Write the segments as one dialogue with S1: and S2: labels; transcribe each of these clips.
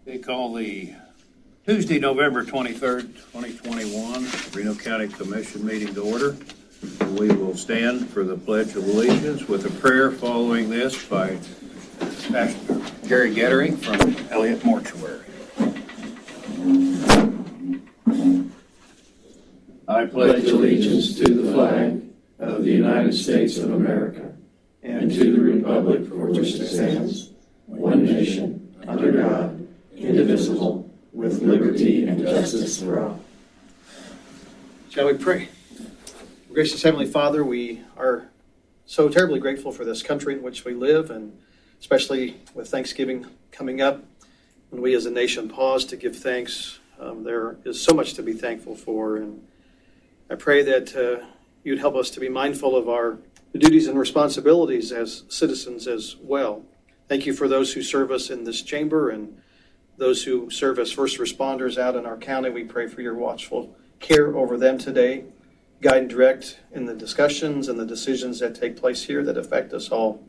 S1: We call the Tuesday, November 23rd, 2021, Reno County Commission meeting to order. We will stand for the Pledge of Allegiance with a prayer following this by Pastor Gary Gettering from Elliott Mortuary. I
S2: pledge allegiance to the flag of the United States of America and to the republic for which it stands, one nation, under God, indivisible, with liberty and justice for all.
S3: Shall we pray? Gracious Heavenly Father, we are so terribly grateful for this country in which we live, and especially with Thanksgiving coming up, when we as a nation pause to give thanks. There is so much to be thankful for, and I pray that you'd help us to be mindful of our duties and responsibilities as citizens as well. Thank you for those who serve us in this chamber and those who serve as first responders out in our county. We pray for your watchful care over them today. Guide and direct in the discussions and the decisions that take place here that affect us all.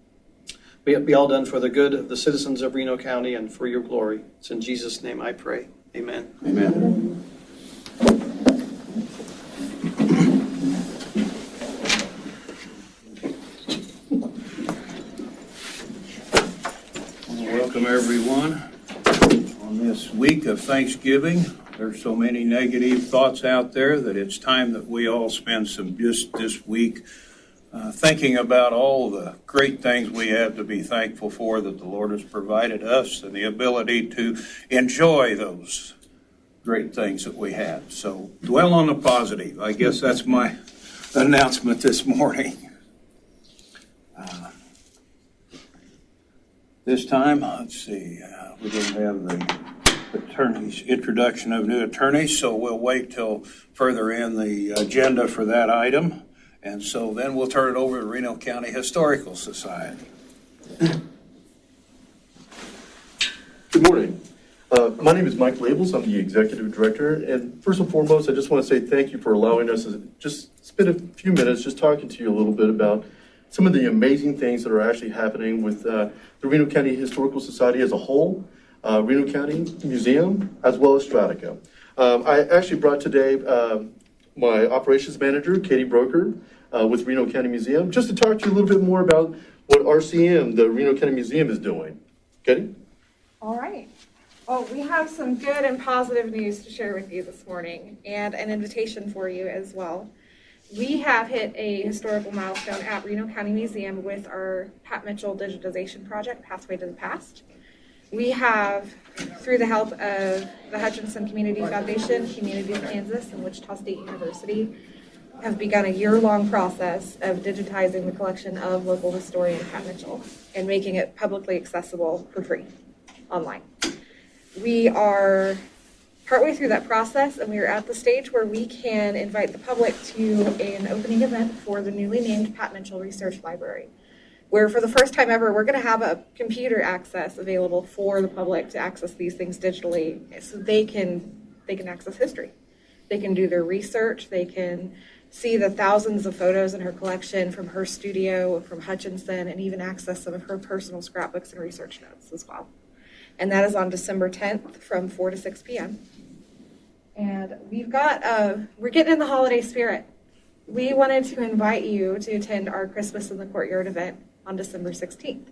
S3: May it be all done for the good of the citizens of Reno County and for your glory. It's in Jesus' name I pray. Amen.
S1: Amen. Welcome everyone on this week of Thanksgiving. There's so many negative thoughts out there that it's time that we all spend some just this week thinking about all the great things we have to be thankful for that the Lord has provided us and the ability to enjoy those great things that we have. So dwell on the positive. I guess that's my announcement this morning. This time, let's see, we didn't have the attorneys, introduction of new attorneys, so we'll wait till further in the agenda for that item. And so then we'll turn it over to Reno County Historical Society.
S4: Good morning. My name is Mike Labels. I'm the Executive Director. And first and foremost, I just want to say thank you for allowing us to just spend a few minutes just talking to you a little bit about some of the amazing things that are actually happening with the Reno County Historical Society as a whole, Reno County Museum, as well as Stratico. I actually brought today my operations manager, Katie Broker, with Reno County Museum, just to talk to you a little bit more about what RCM, the Reno County Museum, is doing. Katie?
S5: All right. Well, we have some good and positive news to share with you this morning, and an invitation for you as well. We have hit a historical milestone at Reno County Museum with our Pat Mitchell digitization project, Pathway to the Past. We have, through the help of the Hutchinson Community Foundation, Community of Kansas, and Wichita State University, have begun a year-long process of digitizing the collection of local historian Pat Mitchell and making it publicly accessible for free online. We are partway through that process, and we are at the stage where we can invite the public to an opening event for the newly named Pat Mitchell Research Library, where for the first time ever, we're going to have a computer access available for the public to access these things digitally, so they can access history. They can do their research. They can see the thousands of photos in her collection from her studio, from Hutchinson, and even access some of her personal scrapbooks and research notes as well. And that is on December 10th from 4 to 6 p.m. And we're getting in the holiday spirit. We wanted to invite you to attend our Christmas in the Courtyard event on December 16th.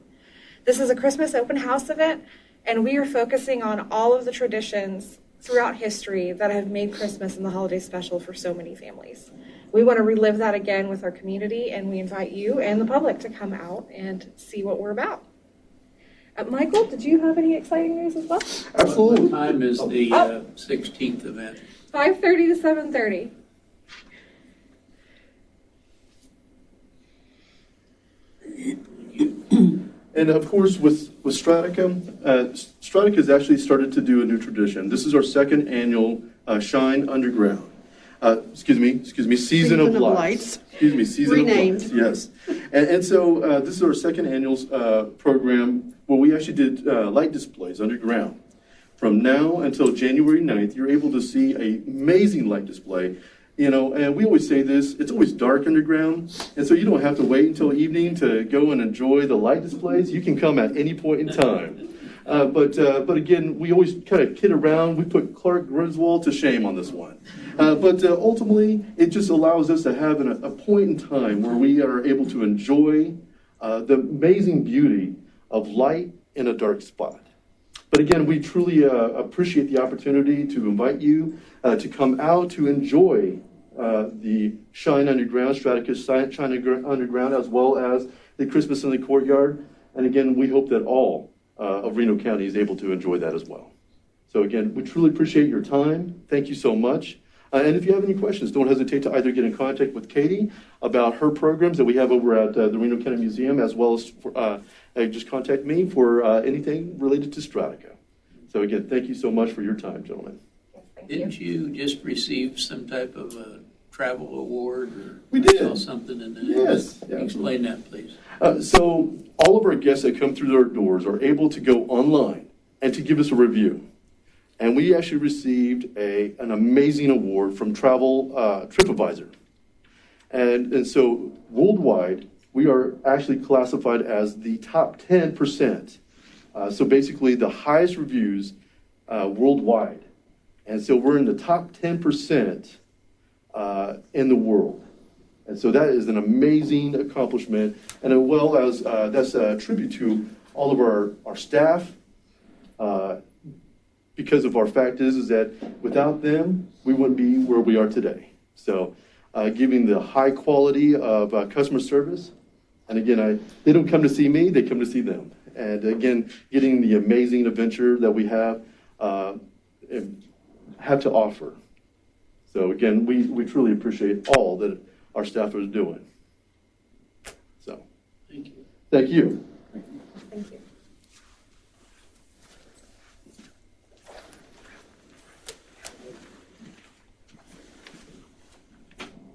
S5: This is a Christmas open house event, and we are focusing on all of the traditions throughout history that have made Christmas and the holiday special for so many families. We want to relive that again with our community, and we invite you and the public to come out and see what we're about. Michael, did you have any exciting news as well?
S4: Absolutely.
S2: What time is the 16th event?
S5: 5:30 to 7:30.
S4: And of course, with Stratico, Stratico has actually started to do a new tradition. This is our second annual Shine Underground. Season of Lights. Season
S6: Renamed.
S4: of Lights. Yes. And so this is our second annual program where we actually did light displays underground. From now until January 9th, you're able to see an amazing light display. You know, and we always say this, it's always dark underground, and so you don't have to wait until evening to go and enjoy the light displays. You can come at any point in time. But again, we always kind of kid around. We put Clerk Griswold to shame on this one. But ultimately, it just allows us to have a point in time where we are able to enjoy the amazing beauty of light in a dark spot. But again, we truly appreciate the opportunity to invite you to come out to enjoy the Shine Underground, Straticus Shine Underground, as well as the Christmas in the Courtyard. And again, we hope that all of Reno County is able to enjoy that as well. So again, we truly appreciate your time. Thank you so much. And if you have any questions, don't hesitate to either get in contact with Katie about her programs that we have over at the Reno County Museum, as well as just contact me for anything related to Stratica. So again, thank you so much for your time, gentlemen.
S6: Didn't you just receive some type of a travel award? Or
S4: We did.
S6: I saw something in the
S4: Yes. Yeah,
S6: Explain that, please.
S4: So all of our guests that come through our doors are able to go online and to give us a review. And we actually received an amazing award from Travel TripAdvisor. And so worldwide, we are actually classified as the top 10%. So basically the highest reviews worldwide. And so we're in the top 10% in the world. And so that is an amazing accomplishment. And as well as that's a tribute to all of our staff. Because of our fact is that without them, we wouldn't be where we are today. So giving the high quality of customer service. And again, they don't come to see me, they come to see them. And again, getting the amazing adventure that we have to offer. So again, we truly appreciate all that our staff is doing. So,
S6: Thank you.
S4: thank you.
S5: Thank you.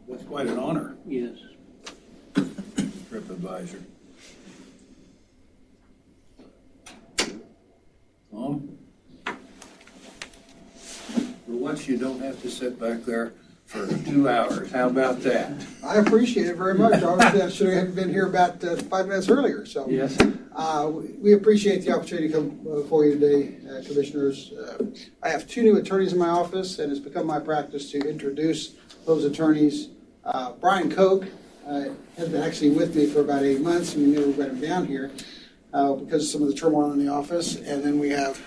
S1: That's quite an honor,
S6: Yes.
S1: TripAdvisor. Tom? For once, you don't have to sit back there for 2 hours. How about that?
S7: I appreciate it very much. Obviously, I should have been here about 5 minutes earlier. So,
S1: Yes.
S7: we appreciate the opportunity to come before you today, Commissioners. I have 2 new attorneys in my office, and it's become my practice to introduce those attorneys. Brian Koch has been actually with me for about 8 months, and we never got him down here because of some of the turmoil in the office. And then we have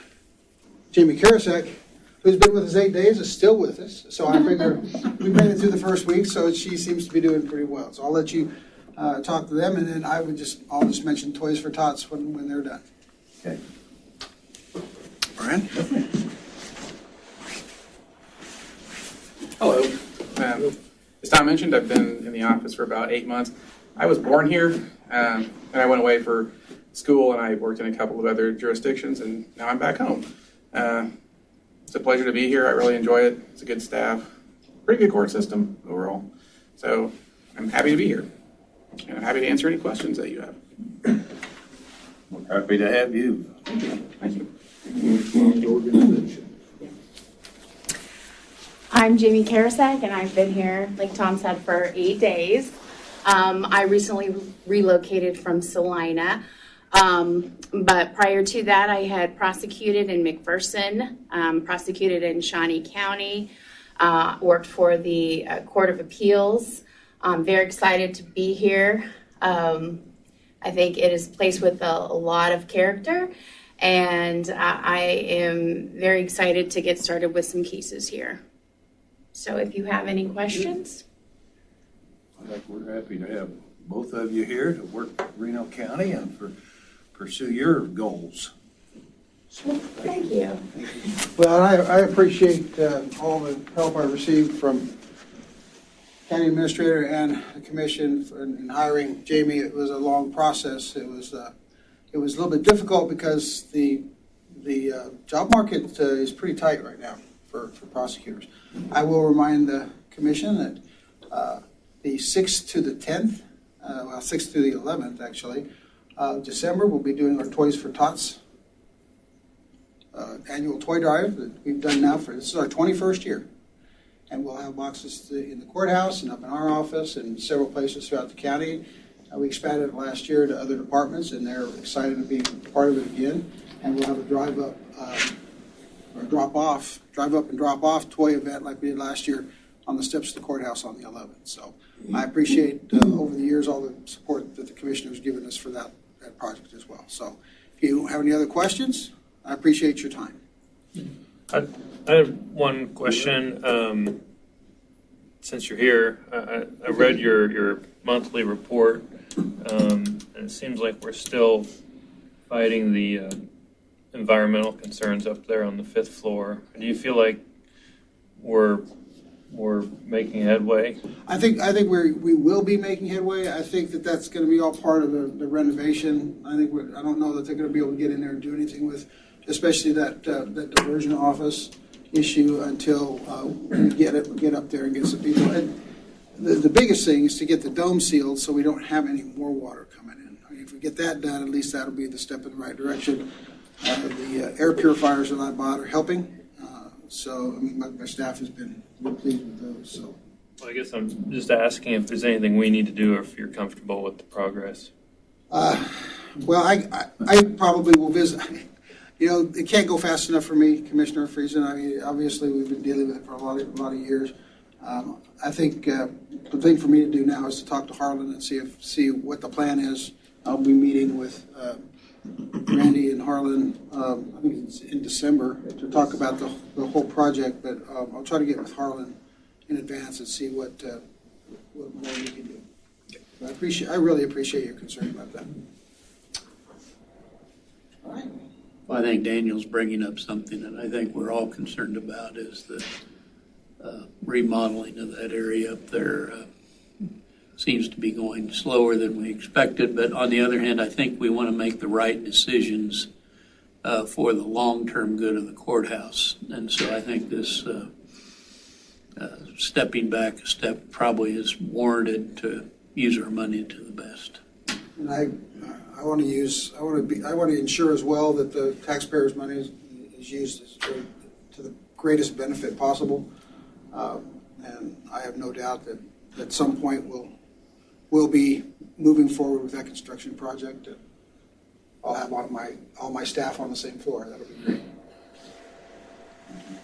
S7: Jamie Karasek, who's been with us 8 days, is still with us. So I figure we made it through the first week, so she seems to be doing pretty well. So I'll let you talk to them, and then I'll just mention Toys for Tots when they're done.
S1: Okay. Brian?
S8: Hello. As Tom mentioned, I've been in the office for about 8 months. I was born here, and I went away for school, and I worked in a couple of other jurisdictions, and now I'm back home. It's a pleasure to be here. I really enjoy it. It's a good staff. Pretty good court system overall. So I'm happy to be here, and I'm happy to answer any questions that you have.
S1: We're happy to have you.
S8: Thank you.
S9: I'm Jamie Karasek, and I've been here, like Tom said, for 8 days. I recently relocated from Salina, but prior to that, I had prosecuted in McPherson, prosecuted in Shawnee County, worked for the Court of Appeals. I'm very excited to be here. I think it is a place with a lot of character, and I am very excited to get started with some cases here. So if you have any questions.
S1: I think we're happy to have both of you here to work Reno County and pursue your goals.
S9: Thank you.
S7: Well, I appreciate all the help I received from County Administrator and the Commission in hiring Jamie. It was a long process. It was a little bit difficult because the job market is pretty tight right now for prosecutors. I will remind the Commission that the 6th to the 10th, 6th to the 11th actually, December, we'll be doing our Toys for Tots annual toy drive that we've done now this is our 21st year. And we'll have boxes in the courthouse and up in our office and several places throughout the county. We expanded it last year to other departments, and they're excited to be part of it again. and we'll have a drive up and drop off toy event like we did last year on the steps of the courthouse on the 11th. So I appreciate over the years all the support that the commissioner's given us for that project as well. So if you don't have any other questions, I appreciate your time.
S10: I have one question. Since you're here, I read your monthly report, and it seems like we're still fighting the environmental concerns up there on the 5th floor. Do you feel like we're making headway?
S7: I think we will be making headway. I think that's going to be all part of the renovation. I don't know that they're going to be able to get in there and do anything with, especially that diversion office issue until we get up there and get some people. And the biggest thing is to get the dome sealed so we don't have any more water coming in. I mean, if we get that done, at least that'll be the step in the right direction. The air purifiers that I bought are helping. So I mean, my staff has been real pleased with those. So.
S10: Well, I guess I'm just asking if there's anything we need to do or if you're comfortable with the progress.
S7: Well, I probably will visit. You know, it can't go fast enough for me, Commissioner Friesen. I mean, obviously, we've been dealing with it for a lot of years. I think the thing for me to do now is to talk to Harlan and see what the plan is. I'll be meeting with Randy and Harlan, I think it's in December, to talk about the whole project. But I'll try to get with Harlan in advance and see what more we can do. I really appreciate your concern about that. All right.
S6: Well, I think Daniel's bringing up something that I think we're all concerned about is the remodeling of that area up there. Seems to be going slower than we expected, but on the other hand, I think we want to make the right decisions for the long-term good of the courthouse. And so I think this stepping back a step probably is warranted to use our money to the best.
S7: And I want to ensure as well that the taxpayers' money is used to the greatest benefit possible. And I have no doubt that at some point we'll be moving forward with that construction project. And I'll have all my staff on the same floor. That'll be great.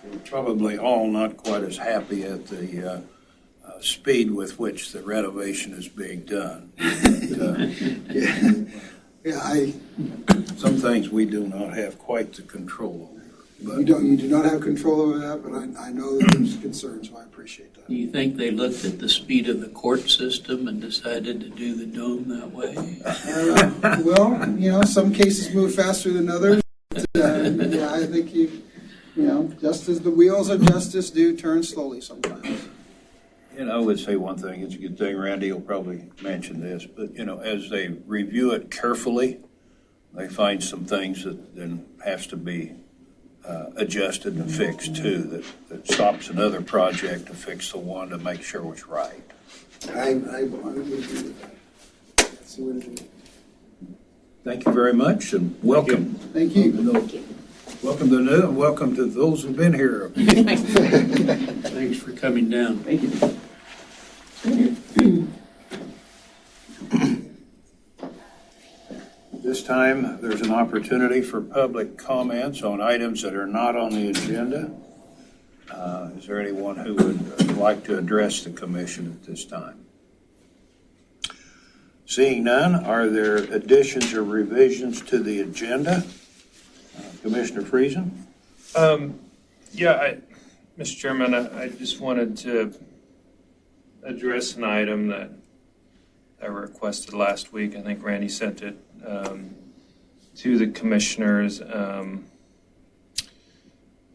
S1: We're probably all not quite as happy at the speed with which the renovation is being done. Some things we do not have quite the control over. But
S7: you do not have control over that, but I know that there's concerns, so I appreciate that.
S6: Do you think they looked at the speed of the court system and decided to do the dome that way?
S7: Well, you know, some cases move faster than others. Yeah, I think just as the wheels of justice do turn slowly sometimes.
S1: You know, I would say one thing, it's a good thing Randy will probably mention this, but, as they review it carefully, they find some things that then has to be adjusted and fixed too, that stops another project to fix the one to make sure it's right.
S7: I would agree with that. That's the way to do it.
S1: Thank you very much and welcome.
S7: Thank you.
S1: Welcome to new and welcome to those who've been here.
S6: Thanks for coming down.
S3: Thank you.
S1: This time, there's an opportunity for public comments on items that are not on the agenda. Is there anyone who would like to address the commission at this time? Seeing none, are there additions or revisions to the agenda? Commissioner Friesen?
S10: Mr. Chairman, I just wanted to address an item that I requested last week. I think Randy sent it to the commissioners. As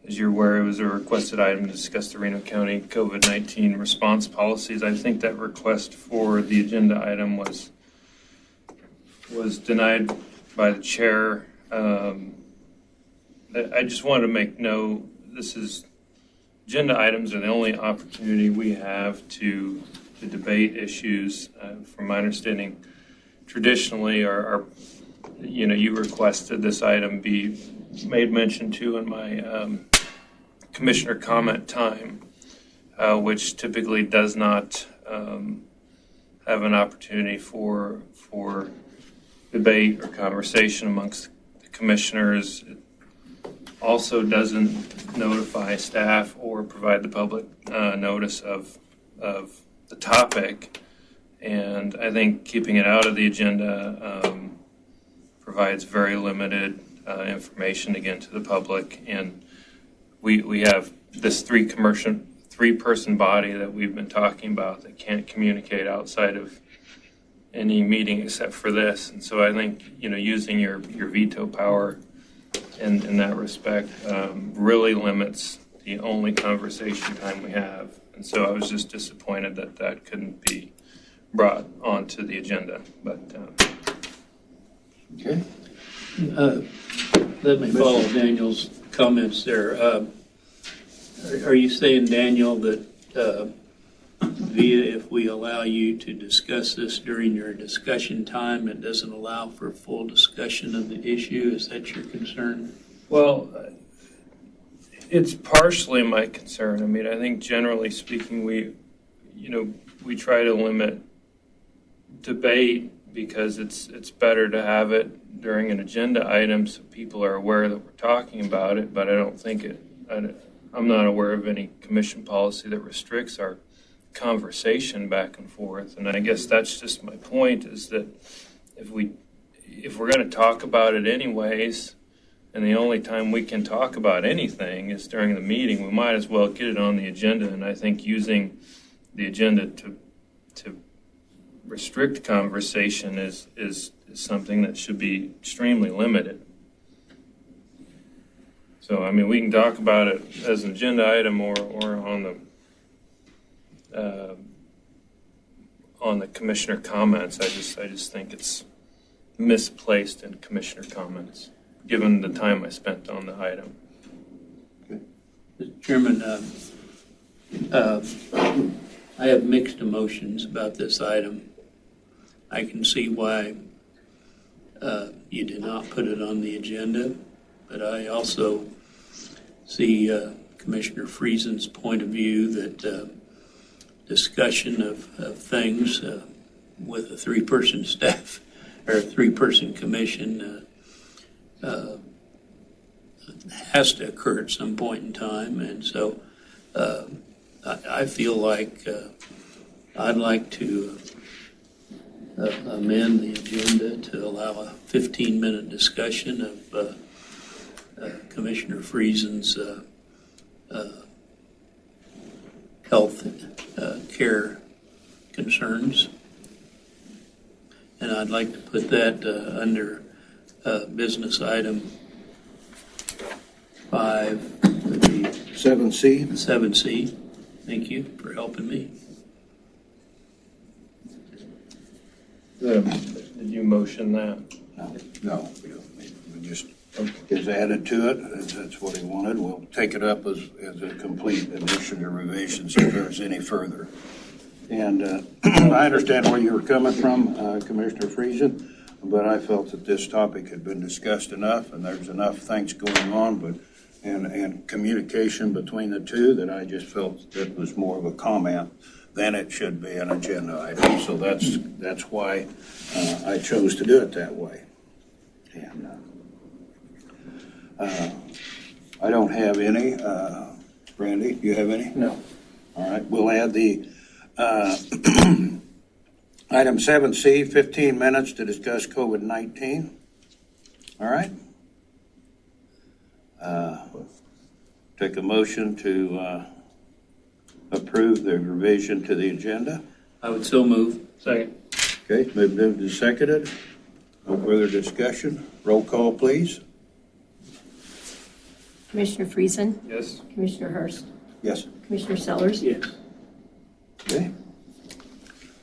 S10: you're aware, it was a requested item to discuss the Reno County COVID-19 response policies. I think that request for the agenda item was denied by the chair. I just wanted to make note, agenda items are the only opportunity we have to debate issues. From my understanding, traditionally, you requested this item be made mention to in my commissioner comment time, which typically does not have an opportunity for debate or conversation amongst the commissioners. It also doesn't notify staff or provide the public notice of the topic. And I think keeping it out of the agenda provides very limited information again to the public. And we have this three-person body that we've been talking about that can't communicate outside of any meeting except for this. And so I think, using your veto power in that respect really limits the only conversation time we have. And so I was just disappointed that couldn't be brought onto the agenda. But
S1: Okay.
S6: Let me follow Daniel's comments there. Are you saying, Daniel, that if we allow you to discuss this during your discussion time, it doesn't allow for full discussion of the issue? Is that your concern?
S10: well, it's partially my concern. I mean, I think generally speaking, we try to limit debate because it's better to have it during an agenda item so people are aware that we're talking about it. But I don't think I'm not aware of any commission policy that restricts our conversation back and forth. And I guess that's just my point, is that if we're going to talk about it anyways, and the only time we can talk about anything is during the meeting, we might as well get it on the agenda. And I think using the agenda to restrict conversation is something that should be extremely limited. So, I mean, we can talk about it as an agenda item or on the commissioner comments. I just think it's misplaced in commissioner comments, given the time I spent on the item.
S6: Mr. Chairman, I have mixed emotions about this item. I can see why you did not put it on the agenda, but I also see Commissioner Friesen's point of view that discussion of things with a three-person staff or a three-person commission has to occur at some point in time. And so I feel like I'd like to amend the agenda to allow a 15-minute discussion of Commissioner Friesen's health care concerns. And I'd like to put that under business item 5,
S1: 7C.
S6: 7C. Thank you for helping me.
S10: Did you motion that?
S1: No, we just is added to it. That's what he wanted. We'll take it up as a complete addition to revisions if there's any further. And I understand where you were coming from, Commissioner Friesen, but I felt that this topic had been discussed enough and there's enough things going on and communication between the two that I just felt it was more of a comment than it should be an agenda item. So that's why I chose to do it that way. And I don't have any. Randy, do you have any?
S3: No.
S1: All right, we'll add the item 7C, 15 minutes to discuss COVID-19. All right. Take a motion to approve the revision to the agenda.
S6: I would so move.
S10: Second.
S1: Okay, moved and seconded. No further discussion. Roll call, please.
S11: Commissioner Friesen?
S10: Yes.
S11: Commissioner Hurst?
S1: Yes.
S11: Commissioner Sellers?
S6: Yes.
S1: Okay.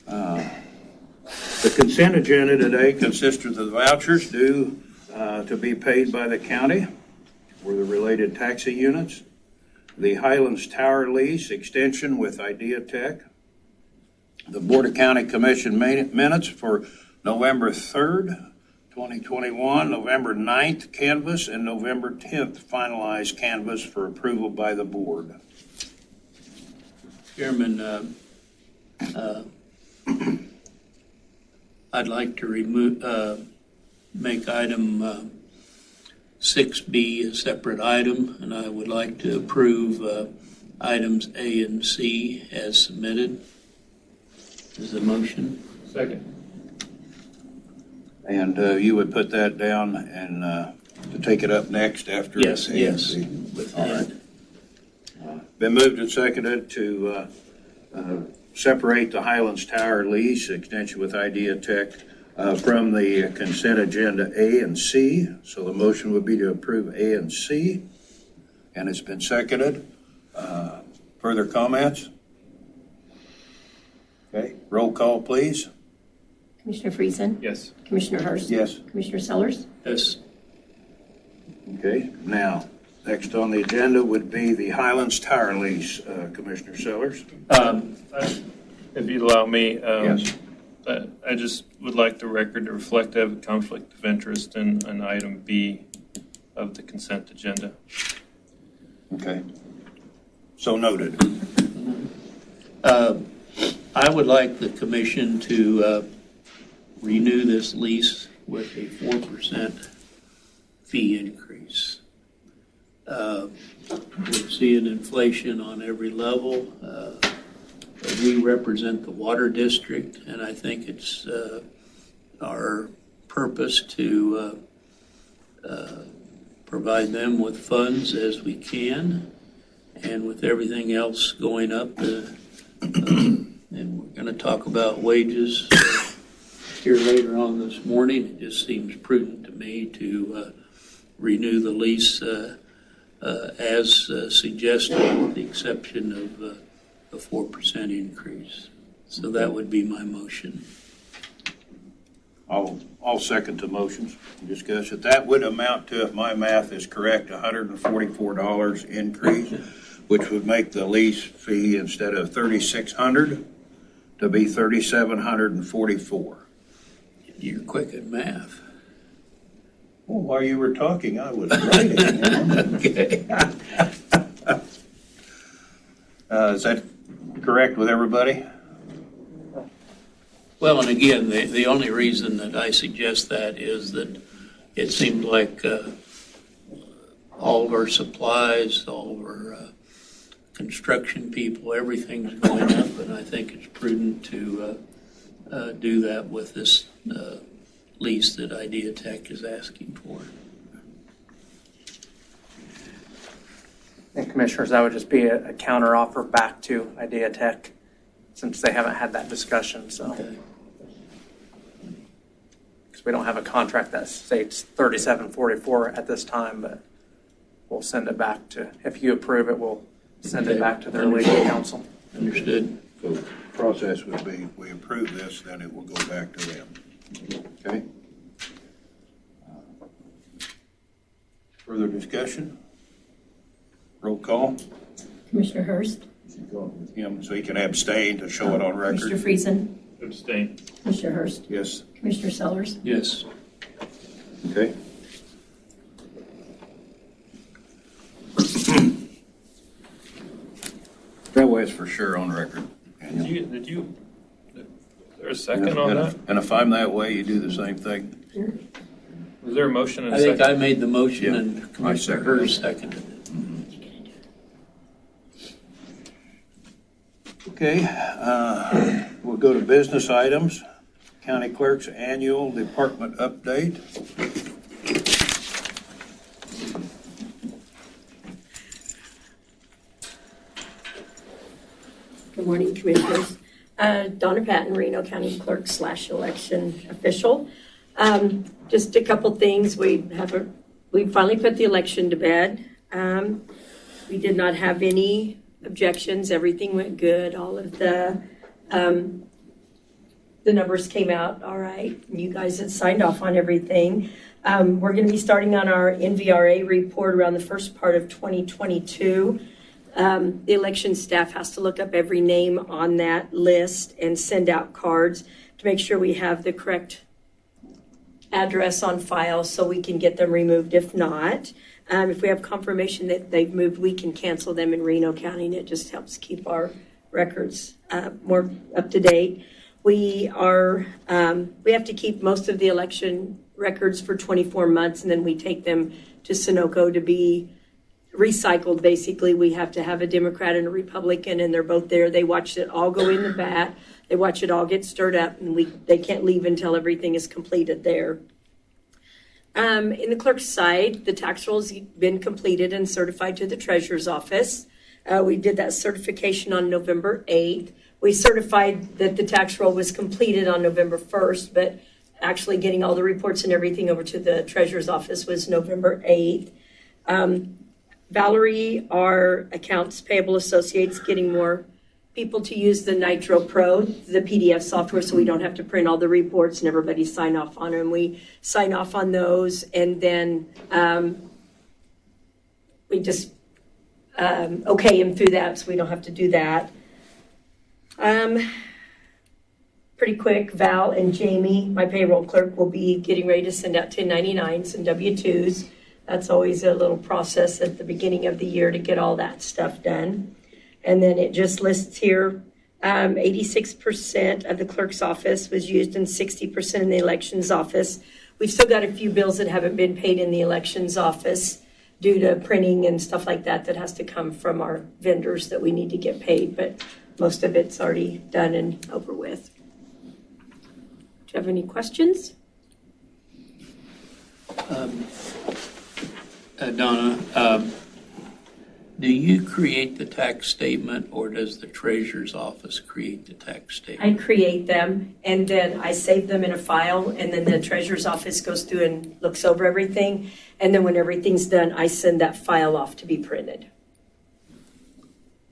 S1: The consent agenda today consists of the vouchers due to be paid by the county for the related taxi units, the Highlands Tower lease extension with Idea Tech, the Board of County Commission minutes for November 3rd, 2021, November 9th canvass, and November 10th finalized canvass for approval by the board.
S6: Chairman, I'd like to remove, make item 6B a separate item, and I would like to approve items A and C as submitted. Is the motion?
S10: Second.
S1: And you would put that down and to take it up next after?
S6: Yes,
S1: A and
S6: yes.
S1: C?
S6: With
S1: All
S6: that.
S1: right. Been moved and seconded to separate the Highlands Tower lease extension with Idea Tech from the consent agenda A and C. So the motion would be to approve A and C, and it's been seconded. Further comments? Okay, roll call, please.
S11: Commissioner Friesen?
S10: Yes.
S11: Commissioner Hurst?
S1: Yes.
S11: Commissioner Sellers?
S6: Yes.
S1: Okay, now, next on the agenda would be the Highlands Tower lease, Commissioner Sellers.
S10: If you'd allow me,
S1: Yes.
S10: I just would like the record to reflect I have a conflict of interest in item B of the consent agenda.
S1: Okay. So noted.
S6: I would like the commission to renew this lease with a 4% fee increase. We're seeing inflation on every level. We represent the water district, and I think it's our purpose to provide them with funds as we can. And with everything else going up, and we're going to talk about wages here later on this morning, it just seems prudent to me to renew the lease as suggested, with the exception of a 4% increase. So that would be my motion.
S1: I'll second the motions and discuss it. That would amount to, if my math is correct, $144 increase, which would make the lease fee, instead of $3,600 to be $3,744.
S6: You're quick at math.
S1: Well, while you were talking, I was writing.
S6: Okay.
S1: Is that correct with everybody?
S6: Well, and again, the only reason that I suggest that is that it seemed like all of our supplies, all of our construction people, everything's going up, and I think it's prudent to do that with this lease that Idea Tech is asking for.
S12: And Commissioners, that would just be a counter offer back to Idea Tech, since they haven't had that discussion, so.
S6: Okay.
S12: Because we don't have a contract that states $37.44 at this time, but we'll send it back to, if you approve it, we'll send it back to their legal counsel.
S6: Understood.
S1: So the process would be, we approve this, then it will go back to them. Okay? Further discussion? Roll call.
S11: Commissioner Hurst?
S1: Him, so he can abstain to show it on record.
S11: Commissioner Friesen?
S10: Abstain.
S11: Commissioner Hurst?
S1: Yes.
S11: Commissioner Sellers?
S6: Yes.
S1: Okay. That way it's for sure on record.
S10: Did you, is there a second on that?
S1: And if I'm that way, you do the same thing.
S10: Was there a motion and
S6: I
S10: a
S6: think
S10: second?
S6: I made the motion
S1: Yeah.
S6: and Commissioner
S1: seconded it.
S6: Hurst seconded it.
S1: Okay, we'll go to business items. County Clerk's annual department update.
S11: Good morning, Commissioners. Donna Patton, Reno County Clerk / election official. Just a couple things. We finally put the election to bed. We did not have any objections. Everything went good. All of the numbers came out all right. You guys had signed off on everything. We're going to be starting on our NVRA report around the first part of 2022. The election staff has to look up every name on that list and send out cards to make sure we have the correct address on file so we can get them removed. If not, if we have confirmation that they've moved, we can cancel them in Reno County, and it just helps keep our records more up to date. We have to keep most of the election records for 24 months, and then we take them to Sunoco to be recycled. Basically, we have to have a Democrat and a Republican, and they're both there. They watch it all go in the vat. They watch it all get stirred up, and they can't leave until everything is completed there. In the clerk's side, the tax roll has been completed and certified to the treasurer's office. We did that certification on November 8th. We certified that the tax roll was completed on November 1st, but actually getting all the reports and everything over to the treasurer's office was November 8th. Valerie, our accounts payable associate's getting more people to use the Nitro Pro, the PDF software, so we don't have to print all the reports and everybody sign off on them. We sign off on those, and then we just okay them through that, so we don't have to do that. Pretty quick, Val and Jamie, my payroll clerk, will be getting ready to send out 1099s and W-2s. That's always a little process at the beginning of the year to get all that stuff done. And then it just lists here, 86% of the clerk's office was used and 60% in the elections office. We've still got a few bills that haven't been paid in the elections office due to printing and stuff like that that has to come from our vendors that we need to get paid, but most of it's already done and over with. Do you have any questions?
S6: Donna, do you create the tax statement, or does the treasurer's office create the tax
S11: I
S6: statement?
S11: create them, and then I save them in a file, and then the treasurer's office goes through and looks over everything, and then when everything's done, I send that file off to be printed.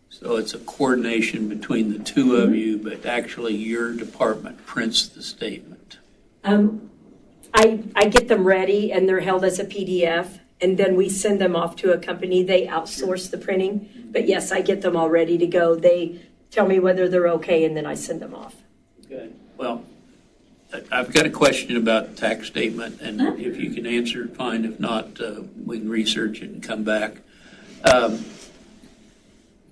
S6: So it's a coordination between the two of you, but actually your department prints the statement.
S11: I get them ready, and they're held as a PDF, and then we send them off to a company. They outsource the printing, but yes, I get them all ready to go. They tell me whether they're okay, and then I send them off.
S6: Okay. Well, I've got a question about the tax statement, and if you can answer it, fine. If not, we can research it and come back.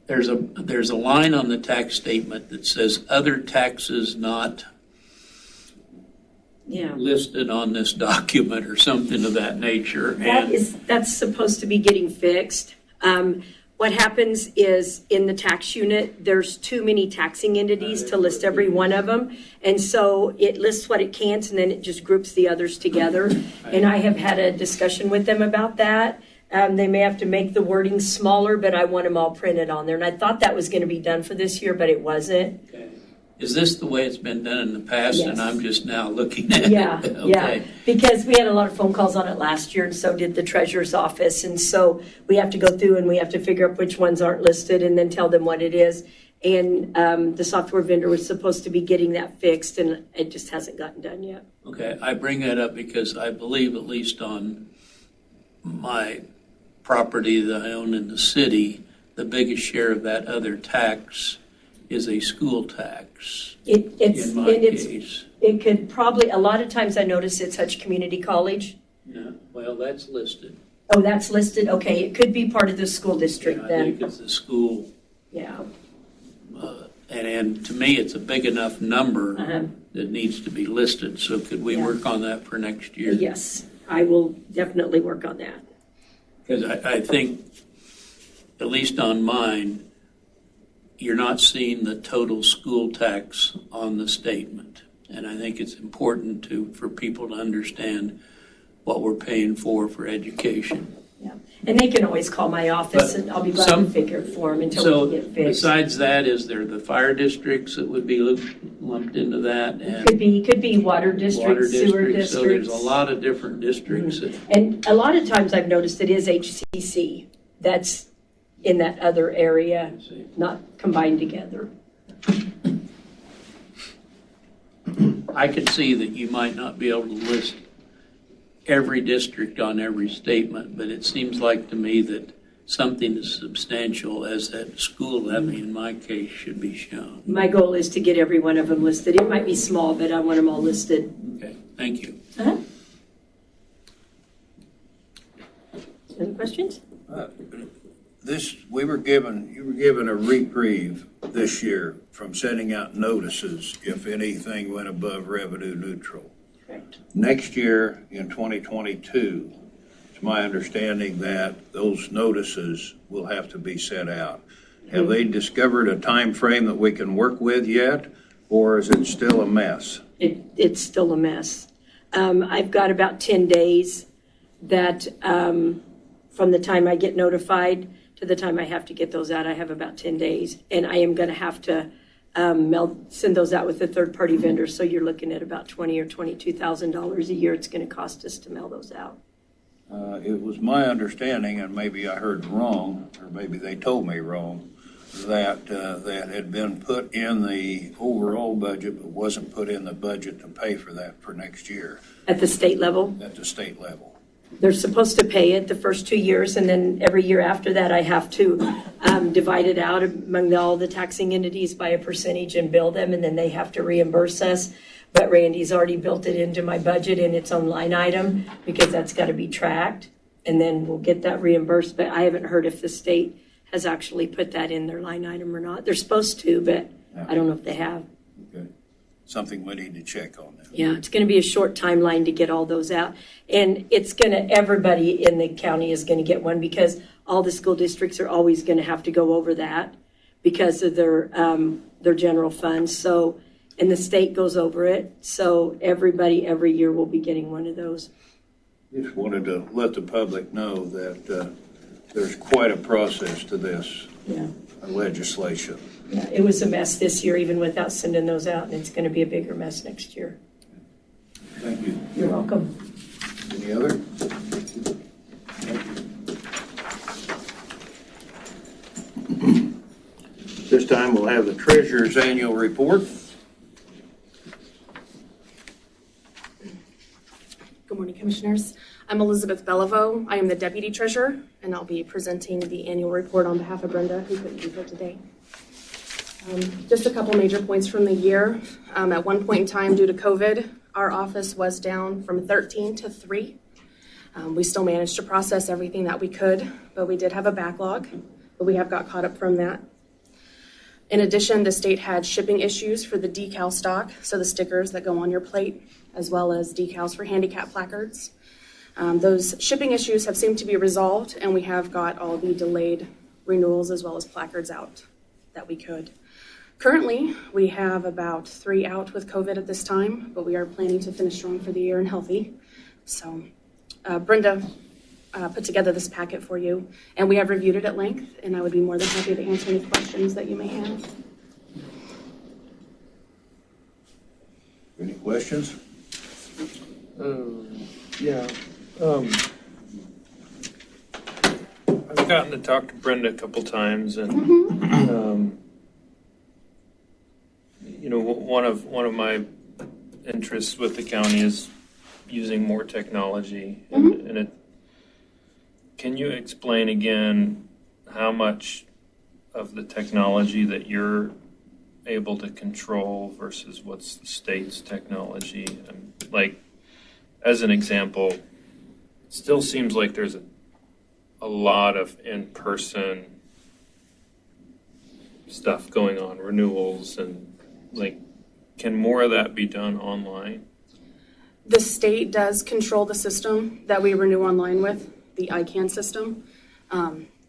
S6: There's a line on the tax statement that says other taxes not listed on this document or something of that nature.
S11: That's supposed to be getting fixed. What happens is in the tax unit, there's too many taxing entities to list every one of them. And so it lists what it can't, and then it just groups the others together. And I have had a discussion with them about that. They may have to make the wording smaller, but I want them all printed on there. And I thought that was going to be done for this year, but it wasn't.
S6: Okay. Is this the way it's been done in the past?
S11: Yes.
S6: And I'm just now looking at
S11: Yeah,
S6: it?
S11: yeah, because we had a lot of phone calls on it last year, and so did the treasurer's office. And so we have to go through and we have to figure out which ones aren't listed and then tell them what it is. And the software vendor was supposed to be getting that fixed, and it just hasn't gotten done yet.
S6: Okay, I bring that up because I believe, at least on my property that I own in the city, the biggest share of that other tax is a school tax. In my case.
S11: It could probably, a lot of times I notice it's Hutch Community College.
S6: Yeah, well, that's listed.
S11: Oh, that's listed? Okay, it could be part of the school district
S6: I
S11: then.
S6: think it's the school.
S11: Yeah.
S6: And to me, it's a big enough number that needs to be listed. So could we work on that for next year?
S11: Yes, I will definitely work on that.
S6: Because I think, at least on mine, you're not seeing the total school tax on the statement. And I think it's important for people to understand what we're paying for education.
S11: Yeah, and they can always call my office, and I'll be glad to figure it for them until we get fixed.
S6: Besides that, is there the fire districts that would be lumped into that? And
S11: could be water districts, sewer districts.
S6: So there's a lot of different districts.
S11: And a lot of times I've noticed it is HCC that's in that other area, not combined together.
S6: I can see that you might not be able to list every district on every statement, but it seems like to me that something as substantial as that school levy, in my case, should be shown.
S11: My goal is to get every one of them listed. It might be small, but I want them all listed.
S6: Okay, thank you.
S11: Any questions?
S1: You were given a reprieve this year from sending out notices if anything went above revenue neutral.
S11: Correct.
S1: Next year, in 2022, it's It's my understanding that those notices will have to be sent out. Have they discovered a time frame that we can work with yet, or is it still a mess?
S11: It's still a mess. I've got about 10 days that from the time I get notified to the time I have to get those out, I have about 10 days. And I am going to have to send those out with a third-party vendor. So you're looking at about $20,000 or $22,000 a year it's going to cost us to mail those out.
S1: It was my understanding, and maybe I heard wrong, or maybe they told me wrong, that that had been put in the overall budget, but wasn't put in the budget to pay for that for next year
S11: At the state level,
S1: at the state level.
S11: they're supposed to pay it the first 2 years, and then every year after that, I have to divide it out among all the taxing entities by a percentage and bill them, and then they have to reimburse us. But Randy's already built it into my budget in its own line item because that's got to be tracked, and then we'll get that reimbursed. But I haven't heard if the state has actually put that in their line item or not. They're supposed to, but I don't know if they have.
S1: Okay. Something we need to check on that.
S11: Yeah, it's going to be a short timeline to get all those out. And it's going to, everybody in the county is going to get one because all the school districts are always going to have to go over that because of their general funds. So, and the state goes over it. So everybody every year will be getting one of those.
S1: Just wanted to let the public know that there's quite a process to this legislation.
S11: Yeah, it was a mess this year, even without sending those out, and it's going to be a bigger mess next year.
S1: Thank you.
S11: You're welcome.
S1: Any other? This time we'll have the treasurer's annual report.
S13: Good morning, Commissioners. I'm Elizabeth Beliveau. I am the Deputy Treasurer, and I'll be presenting the annual report on behalf of Brenda, who couldn't be here today. Just a couple major points from the year. At one point in time, due to COVID, our office was down from 13 to 3. We still managed to process everything that we could, but we did have a backlog, but we have got caught up from that. In addition, the state had shipping issues for the decal stock, so the stickers that go on your plate, as well as decals for handicap placards. Those shipping issues have seemed to be resolved, and we have got all the delayed renewals as well as placards out that we could. Currently, we have about 3 out with COVID at this time, but we are planning to finish strong for the year and healthy. So Brenda put together this packet for you, and we have reviewed it at length, and I would be more than happy to answer any questions that you may have.
S1: Any questions?
S10: Yeah. I've gotten to talk to Brenda a couple times, and one of my interests with the county is using more technology. And can you explain again how much of the technology that you're able to control versus what's the state's technology? And like, as an example, it still seems like there's a lot of in-person stuff going on, renewals, and like, can more of that be done online?
S13: The state does control the system that we renew online with, the ICANN system.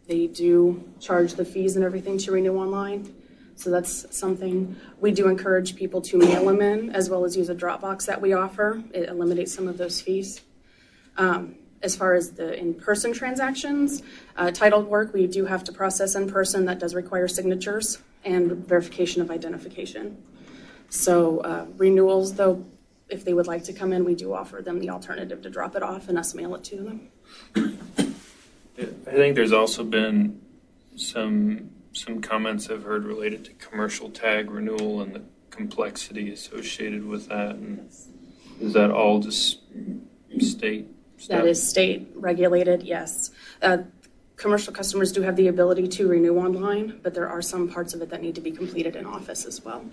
S13: They do charge the fees and everything to renew online. So that's something we do encourage people to mail them in, as well as use a Dropbox that we offer. It eliminates some of those fees. As far as the in-person transactions, titled work, we do have to process in person. That does require signatures and verification of identification. So renewals, though, if they would like to come in, we do offer them the alternative to drop it off and us mail it to them.
S10: I think there's also been some comments I've heard related to commercial tag renewal and the complexity associated with that. And is that all just state stuff?
S13: That is state regulated, yes. Commercial customers do have the ability to renew online, but there are some parts of it that need to be completed in office as well.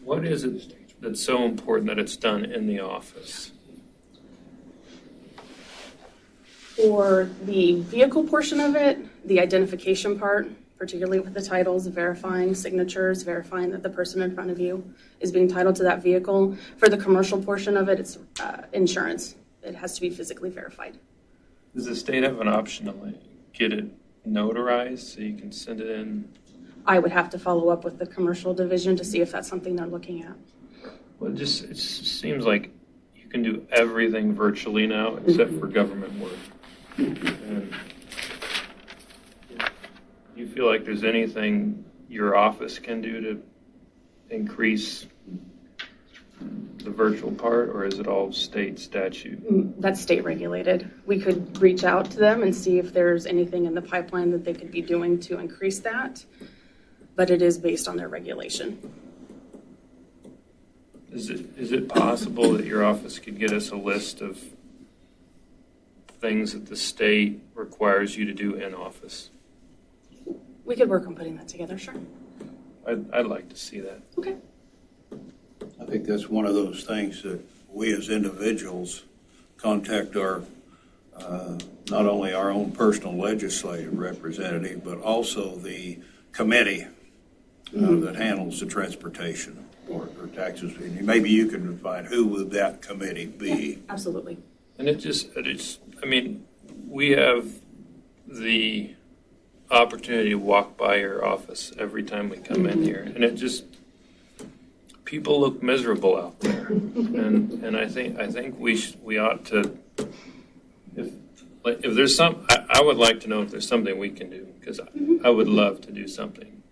S10: What is it that's so important that it's done in the office?
S13: For the vehicle portion of it, the identification part, particularly with the titles, verifying signatures, verifying that the person in front of you is being titled to that vehicle. For the commercial portion of it, it's insurance. It has to be physically verified.
S10: Does the state have an option to like get it notarized so you can send it in?
S13: I would have to follow up with the commercial division to see if that's something they're looking at.
S10: Well, it just seems like you can do everything virtually now except for government work. And do you feel like there's anything your office can do to increase the virtual part, or is it all state statute?
S13: That's state regulated. We could reach out to them and see if there's anything in the pipeline that they could be doing to increase that, but it is based on their regulation.
S10: Is it possible that your office could get us a list of things that the state requires you to do in office?
S13: We could work on putting that together, sure.
S10: I'd like to see that.
S13: Okay.
S1: I think that's one of those things that we as individuals contact our, not only our own personal legislative representative, but also the committee that handles the transportation or taxes. Maybe you can define who would that committee be.
S13: Yeah, absolutely.
S10: And I mean, we have the opportunity to walk by your office every time we come in here, and people look miserable out there, and I think we ought to, if there's I would like to know if there's something we can do, because I would love to do something.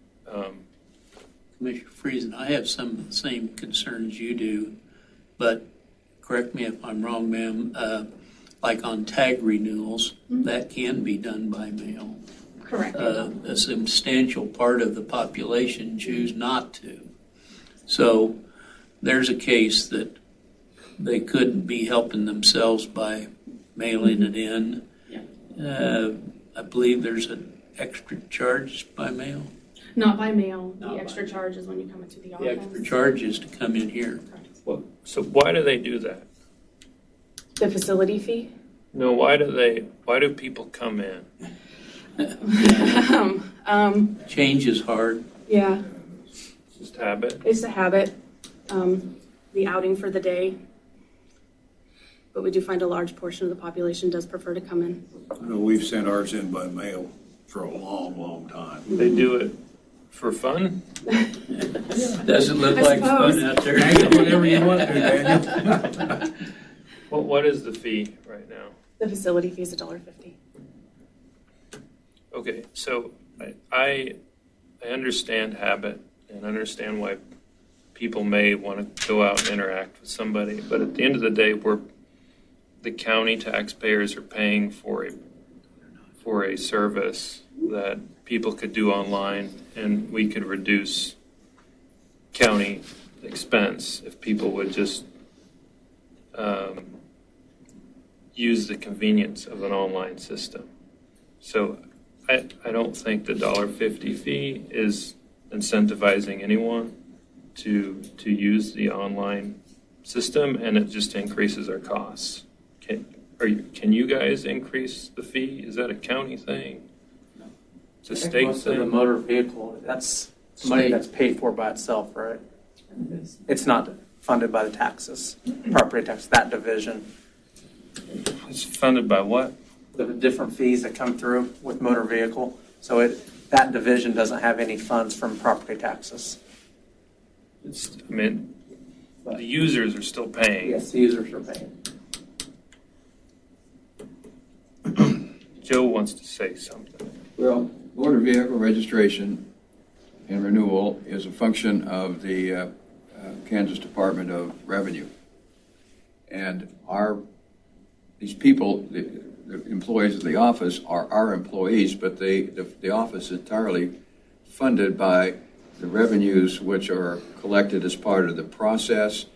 S6: Commissioner Friesen, I have some of the same concerns you do, but correct me if I'm wrong, ma'am, like on tag renewals, that can be done by mail.
S13: Correct.
S6: A substantial part of the population choose not to. So there's a case that they couldn't be helping themselves by mailing it in.
S13: Yeah.
S6: I believe there's an extra charge by mail.
S13: Not by mail.
S6: Not
S13: the
S6: by
S13: extra
S6: mail.
S13: charge is when you come into the
S6: The
S13: office.
S6: extra charge is to come in here.
S10: Well, so why do they do that?
S13: The facility fee?
S10: No, why do people come in?
S6: Change is hard.
S13: Yeah,
S10: It's just habit.
S13: it's a habit. The outing for the day. But we do find a large portion of the population does prefer to come in.
S1: I know we've sent ours in by mail for a long, long time.
S10: They do it for fun?
S6: Doesn't look like fun out there.
S1: Whatever you want to, Daniel.
S10: What is the fee right now?
S13: The facility fee is $1.50.
S10: Okay, so I understand habit and understand why people may want to go out and interact with somebody, but at the end of the day, the county taxpayers are paying for a service that people could do online, and we could reduce county expense if people would just use the convenience of an online system. So I don't think the $1.50 fee is incentivizing anyone to use the online system, and it just increases our costs. Can you guys increase the fee? Is that a county thing? It's a state
S12: Most of the
S10: thing?
S12: motor vehicle, that's money that's paid for by itself, right? It's not funded by the taxes, property tax, that division.
S10: It's funded by what?
S12: The different fees that come through with motor vehicle. So that division doesn't have any funds from property taxes.
S10: The users are still paying.
S12: Yes, the users are paying.
S10: Joe wants to say something.
S14: Well, motor vehicle registration and renewal is a function of the Kansas Department of Revenue. And these people, the employees of the office are our employees, but the office is entirely funded by the revenues which are collected as part of the process,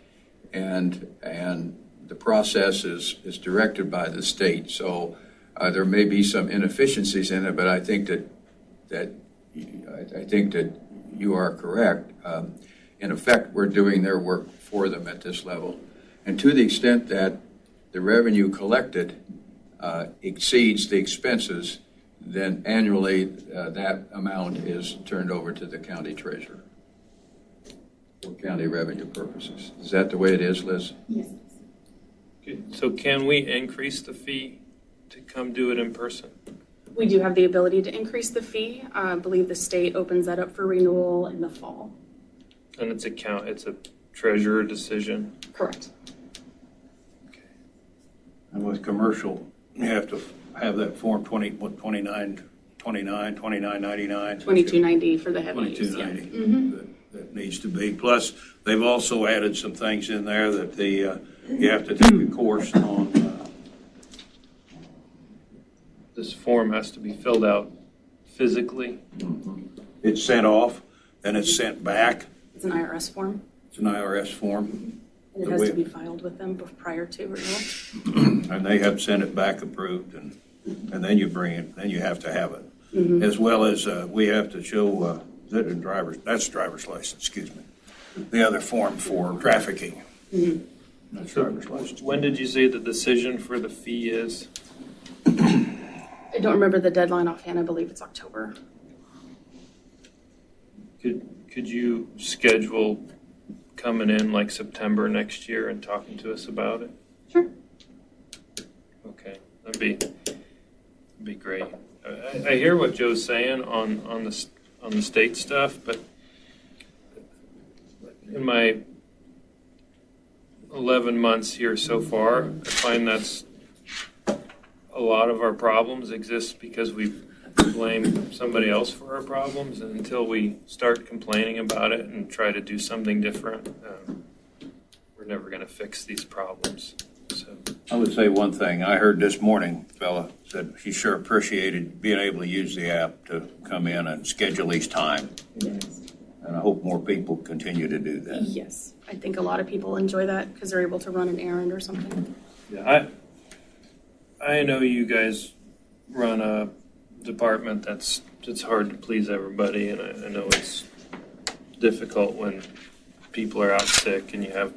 S14: and the process is directed by the state. So there may be some inefficiencies in it, but I think that you are correct. In effect, we're doing their work for them at this level, and to the extent that the revenue collected exceeds the expenses, then annually that amount is turned over to the county treasurer for county revenue purposes. Is that the way it is, Liz?
S9: Yes.
S10: Okay, so can we increase the fee to come do it in person?
S13: We do have the ability to increase the fee. I believe the state opens that up for renewal in the fall.
S10: And it's a treasurer decision?
S13: Correct.
S1: And with commercial, you have to have that form 2999.
S13: 2290 for the heavies.
S1: 2290.
S13: Yeah. Mm-hmm.
S1: That needs to be. Plus, they've also added some things in there that you have to take a course on.
S10: This form has to be filled out physically?
S1: It's sent off, then it's sent back.
S13: It's an IRS form,
S1: It's an IRS form.
S13: and it has to be filed with them prior to renewal.
S1: And they have sent it back approved, and then you bring it, then you have to have it.
S13: Mm-hmm.
S1: As well as we have to show that that's driver's license, excuse me. The other form for trafficking.
S13: Mm-hmm.
S1: That's driver's license.
S10: When did you say the decision for the fee is?
S13: I don't remember the deadline offhand. I believe it's October.
S10: Could you schedule coming in like September next year and talking to us about it?
S13: Sure.
S10: Okay, that'd be great. I hear what Joe's saying on the state stuff, but in my 11 months here so far, I find that's a lot of our problems exist because we blame somebody else for our problems, and until we start complaining about it and try to do something different, we're never going to fix these problems. So
S1: I would say one thing. I heard this morning, fella said he sure appreciated being able to use the app to come in and schedule his time.
S13: Yes.
S1: And I hope more people continue to do that.
S13: Yes. I think a lot of people enjoy that because they're able to run an errand or something.
S10: yeah, I know you guys run a department that's hard to please everybody, and I know it's difficult when people are out sick and you have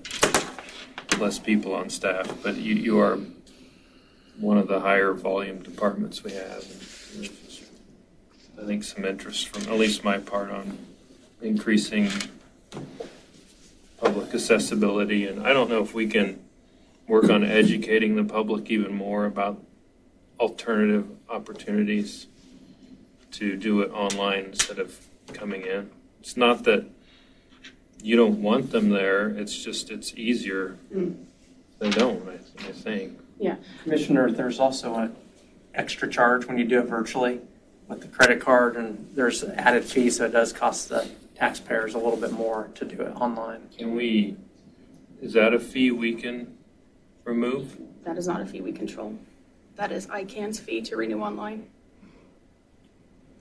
S10: less people on staff, but you are one of the higher volume departments we have. And there's, I think, some interest from at least my part on increasing public accessibility, and I don't know if we can work on educating the public even more about alternative opportunities to do it online instead of coming in. It's not that you don't want them there, it's just it's easier. They don't, I think.
S13: Yeah.
S12: Commissioner, there's also an extra charge when you do it virtually with the credit card, and there's an added fee, so it does cost the taxpayers a little bit more to do it online.
S10: Is that a fee we can remove?
S13: That is not a fee we control. That is ICANN's fee to renew online.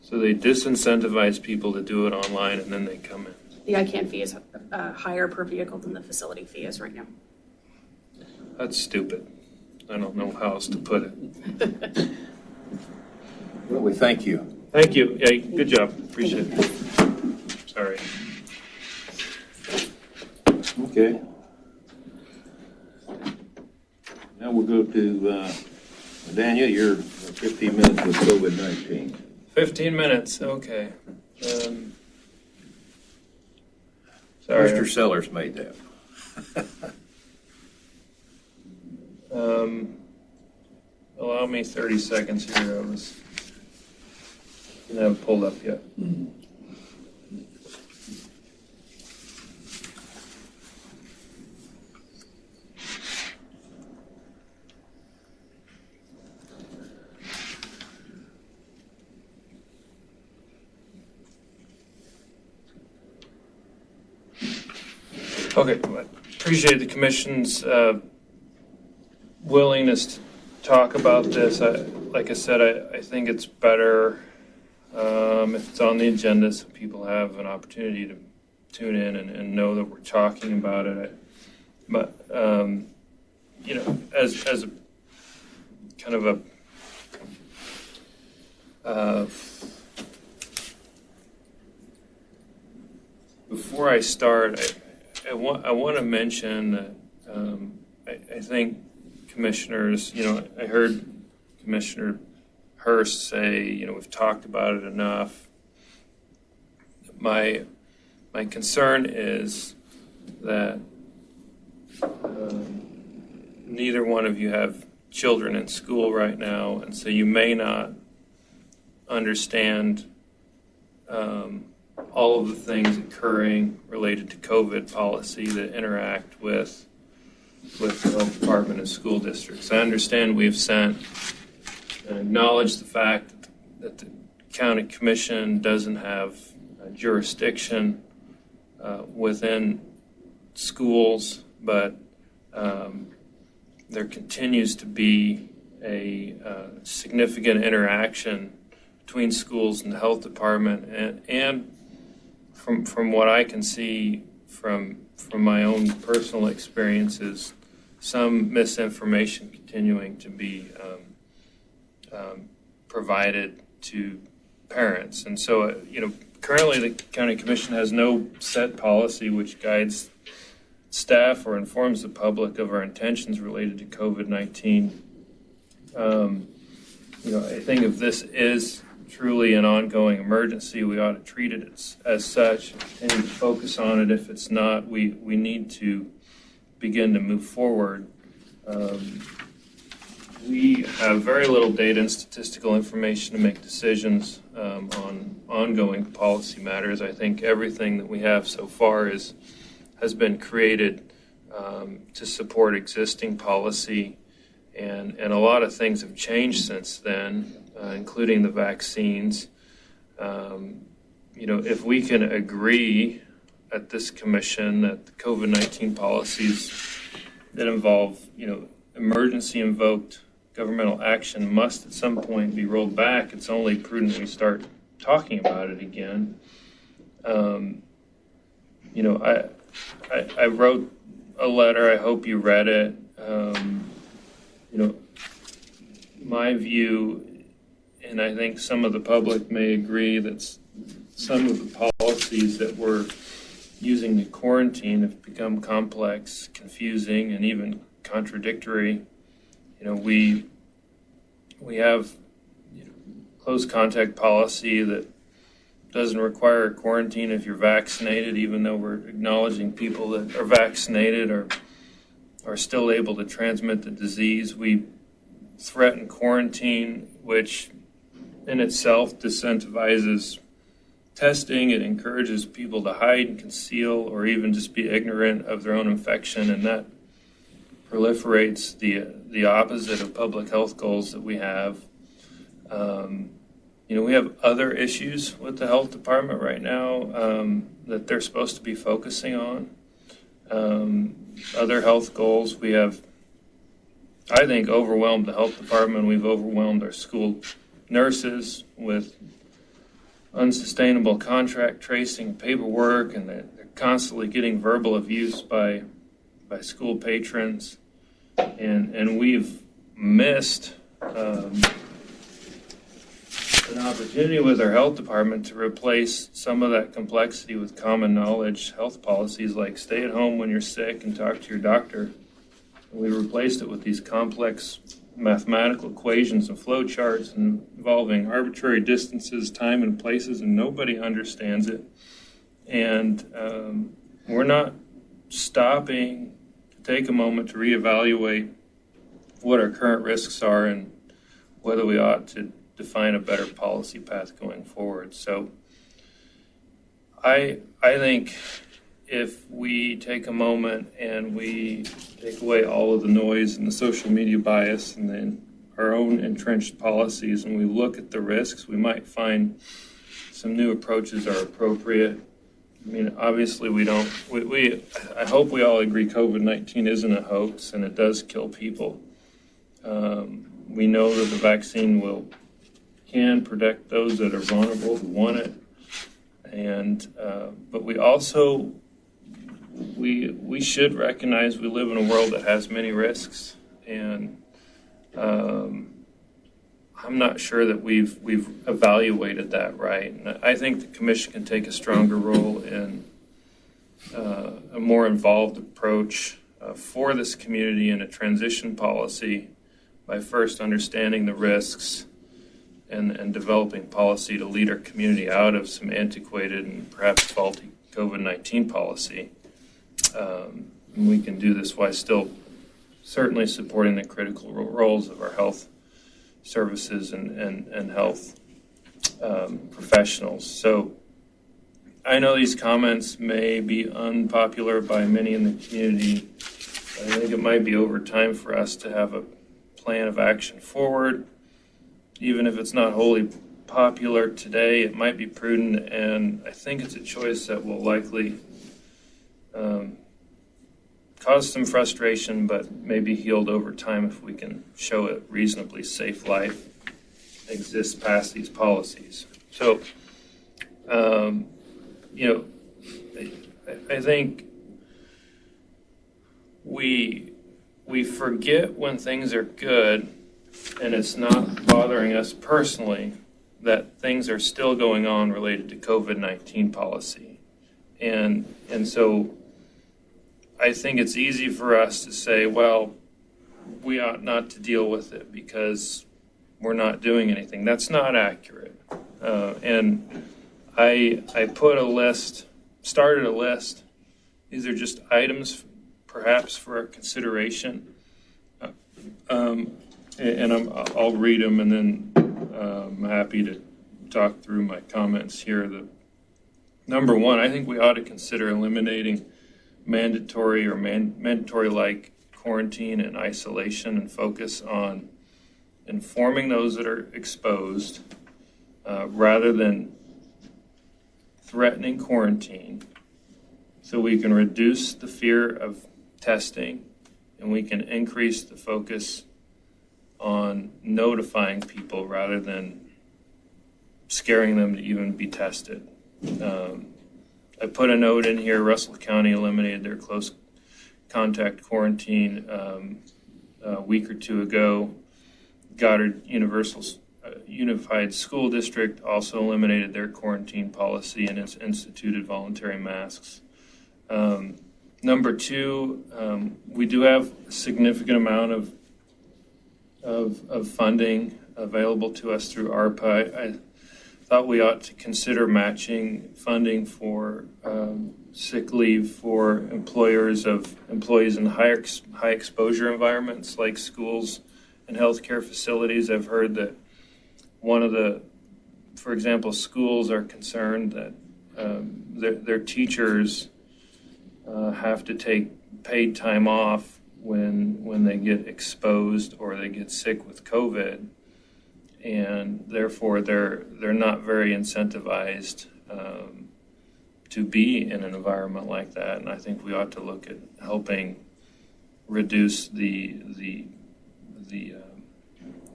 S10: So they disincentivize people to do it online and then they come in.
S13: The ICANN fee is higher per vehicle than the facility fee is right now.
S10: That's stupid. I don't know how else to put it.
S1: Well, we thank you.
S10: Thank you. Yeah, good job. Appreciate it. Sorry.
S1: Okay. Now we'll go to Daniel, you're 15 minutes with COVID-19.
S10: 15 minutes, okay. Sorry.
S1: Mr. Sellers made that.
S10: Allow me 30 seconds here. I didn't have it pulled up yet. Okay, I appreciate the commission's willingness to talk about this. Like I said, I think it's better if it's on the agenda so people have an opportunity to tune in and know that we're talking about it. But, you know, as a kind of a before I start, I want to mention that I think commissioners, you know, I heard Commissioner Hurst say, we've talked about it enough. My concern is that neither one of you have children in school right now, and so you may not understand all of the things occurring related to COVID policy that interact with the health department and school districts. I understand we've sent and acknowledged the fact that the county commission doesn't have jurisdiction within schools, but there continues to be a significant interaction between schools and the health department, and from what I can see from my own personal experiences, some misinformation continuing to be provided to parents. And so, currently the county commission has no set policy which guides staff or informs the public of our intentions related to COVID-19. I think if this is truly an ongoing emergency, we ought to treat it as such and focus on it. If it's not, we need to begin to move forward. We have very little data and statistical information to make decisions on ongoing policy matters. I think everything that we have so far has been created to support existing policy, and a lot of things have changed since then, including the vaccines. If we can agree at this commission that the COVID-19 policies that involve, emergency invoked governmental action must at some point be rolled back, it's only prudent we start talking about it again. I wrote a letter. I hope you read it. My view, and I think some of the public may agree, that some of the policies that we're using to quarantine have become complex, confusing, and even contradictory. We have close contact policy that doesn't require a quarantine if you're vaccinated, even though we're acknowledging people that are vaccinated are still able to transmit the disease. We threaten quarantine, which in itself disincentivizes testing. It encourages people to hide and conceal or even just be ignorant of their own infection, and that proliferates the opposite of public health goals that we have. We have other issues with the health department right now that they're supposed to be focusing on. Other health goals, we have, I think, overwhelmed the health department. We've overwhelmed our school nurses with unsustainable contract tracing paperwork, and they're constantly getting verbal abuse by school patrons. And we've missed an opportunity with our health department to replace some of that complexity with common knowledge health policies like stay at home when you're sick and talk to your doctor. And we replaced it with these complex mathematical equations and flow charts involving arbitrary distances, time and places, and nobody understands it. And we're not stopping to take a moment to reevaluate what our current risks are and whether we ought to define a better policy path going forward. So I think if we take a moment and we take away all of the noise and the social media bias and then our own entrenched policies and we look at the risks, we might find some new approaches are appropriate. I mean, obviously I hope we all agree COVID-19 isn't a hoax and it does kill people. We know that the vaccine can protect those that are vulnerable who want it. And, but we also, we should recognize we live in a world that has many risks, and I'm not sure that we've evaluated that right. And I think the commission can take a stronger role in a more involved approach for this community in a transition policy by first understanding the risks, and developing policy to lead our community out of some antiquated and perhaps faulty COVID-19 policy. And we can do this while still certainly supporting the critical roles of our health services and health professionals. So I know these comments may be unpopular by many in the community. I think it might be over time for us to have a plan of action forward. Even if it's not wholly popular today, it might be prudent, and I think it's a choice that will likely cause some frustration, but may be healed over time if we can show a reasonably safe life exists past these policies. So, I think we forget when things are good and it's not bothering us personally that things are still going on related to COVID-19 policy. And so I think it's easy for us to say, well, we ought not to deal with it because we're not doing anything. That's not accurate. And I started a list. These are just items perhaps for consideration. And I'll read them, and then I'm happy to talk through my comments here. Number one, I think we ought to consider eliminating mandatory or mandatory-like quarantine and isolation and focus on informing those that are exposed rather than threatening quarantine, so we can reduce the fear of testing and we can increase the focus on notifying people rather than scaring them to even be tested. I put a note in here, Russell County eliminated their close contact quarantine a week or two ago. Goddard Unified School District also eliminated their quarantine policy and has instituted voluntary masks. Number two, we do have a significant amount of funding available to us through ARPA. I thought we ought to consider matching funding for sick leave for employees in high exposure environments like schools and healthcare facilities. I've heard that for example, schools are concerned that their teachers have to take paid time off when they get exposed or they get sick with COVID, and therefore they're not very incentivized to be in an environment like that. And I think we ought to look at helping reduce the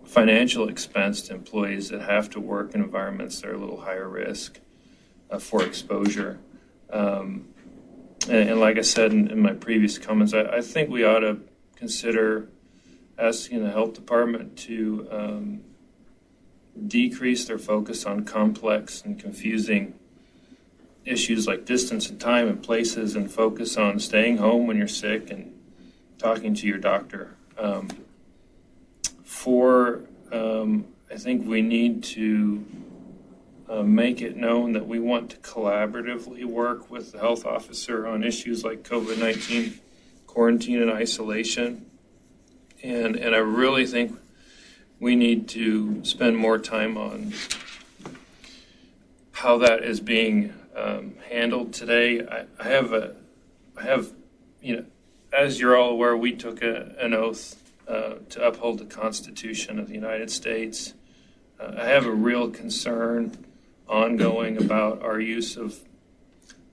S10: financial expense to employees that have to work in environments that are a little higher risk for exposure. And like I said in my previous comments, I think we ought to consider asking the health department to decrease their focus on complex and confusing issues like distance and time and places, and focus on staying home when you're sick and talking to your doctor. I think we need to make it known that we want to collaboratively work with the health officer on issues like COVID-19 quarantine and isolation. And I really think we need to spend more time on how that is being handled today. I have, as you're all aware, we took an oath to uphold the Constitution of the United States. I have a real concern ongoing about our use of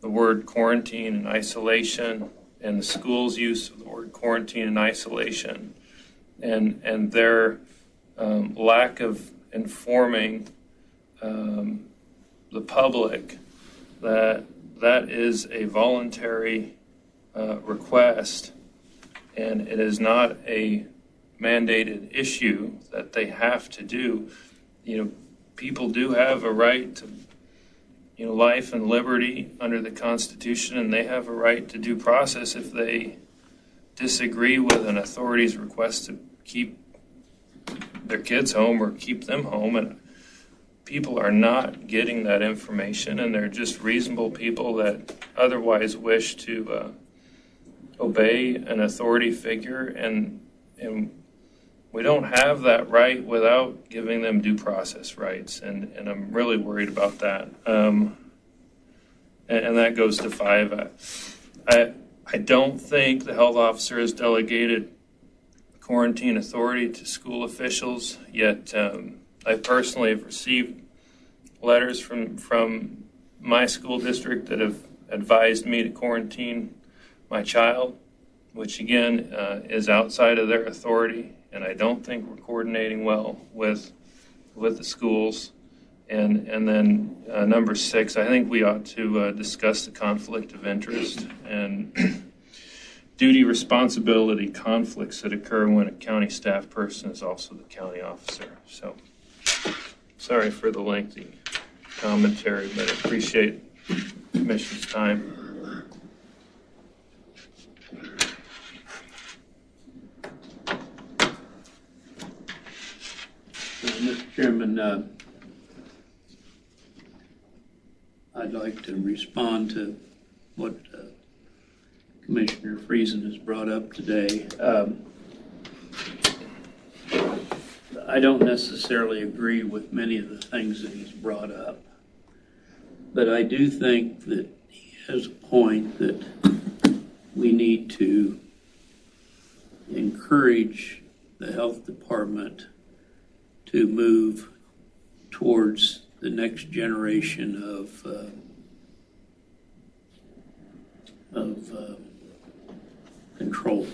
S10: the word quarantine and isolation, and the school's use of the word quarantine and isolation, and their lack of informing the public that is a voluntary request, and it is not a mandated issue that they have to do. People do have a right to, life and liberty under the Constitution, and they have a right to due process if they disagree with an authority's request to keep their kids home or keep them home. And people are not getting that information, and they're just reasonable people that otherwise wish to obey an authority figure, and we don't have that right without giving them due process rights, and I'm really worried about that. And that goes to 5. I don't think the health officer has delegated quarantine authority to school officials, yet I personally have received letters from my school district that have advised me to quarantine my child, which again is outside of their authority, and I don't think we're coordinating well with the schools. And then number 6, I think we ought to discuss the conflict of interest and duty responsibility conflicts that occur when a county staff person is also the county officer. So sorry for the lengthy commentary, but I appreciate the Commission's time.
S6: Mr. Chairman, I'd like to respond to what Commissioner Friesen has brought up today. I don't necessarily agree with many of the things that he's brought up, but I do think that he has a point that we need to encourage the health department to move towards the next generation of control.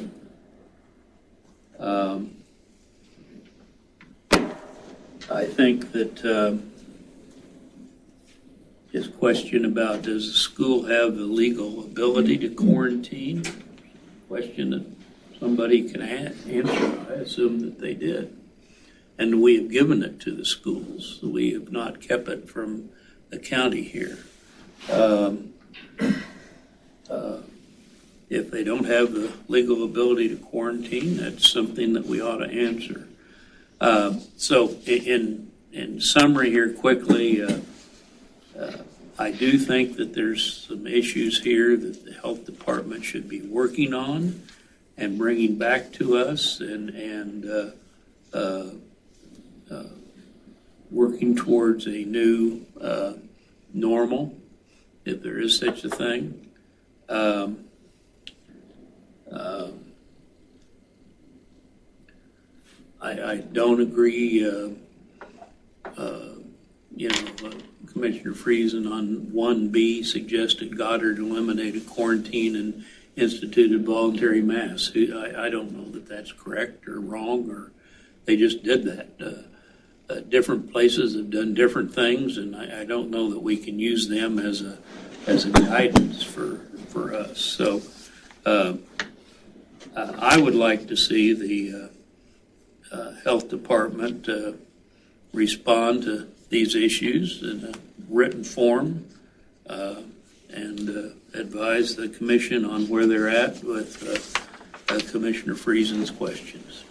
S6: I think that his question about does the school have the legal ability to quarantine, question that somebody can answer. I assume that they did. And we have given it to the schools. We have not kept it from the county here. If they don't have the legal ability to quarantine, that's something that we ought to answer. So in summary here quickly, I do think that there's some issues here that the health department should be working on and bringing back to us and working towards a new normal, if there is such a thing. I don't agree, Commissioner Friesen on 1B suggested Goddard eliminated quarantine and instituted voluntary masks. I don't know that that's correct or wrong, or they just did that. Different places have done different things, and I don't know that we can use them as a guidance for us. So I would like to see the health department respond to these issues in a written form and advise the commission on where they're at with Commissioner Friesen's questions.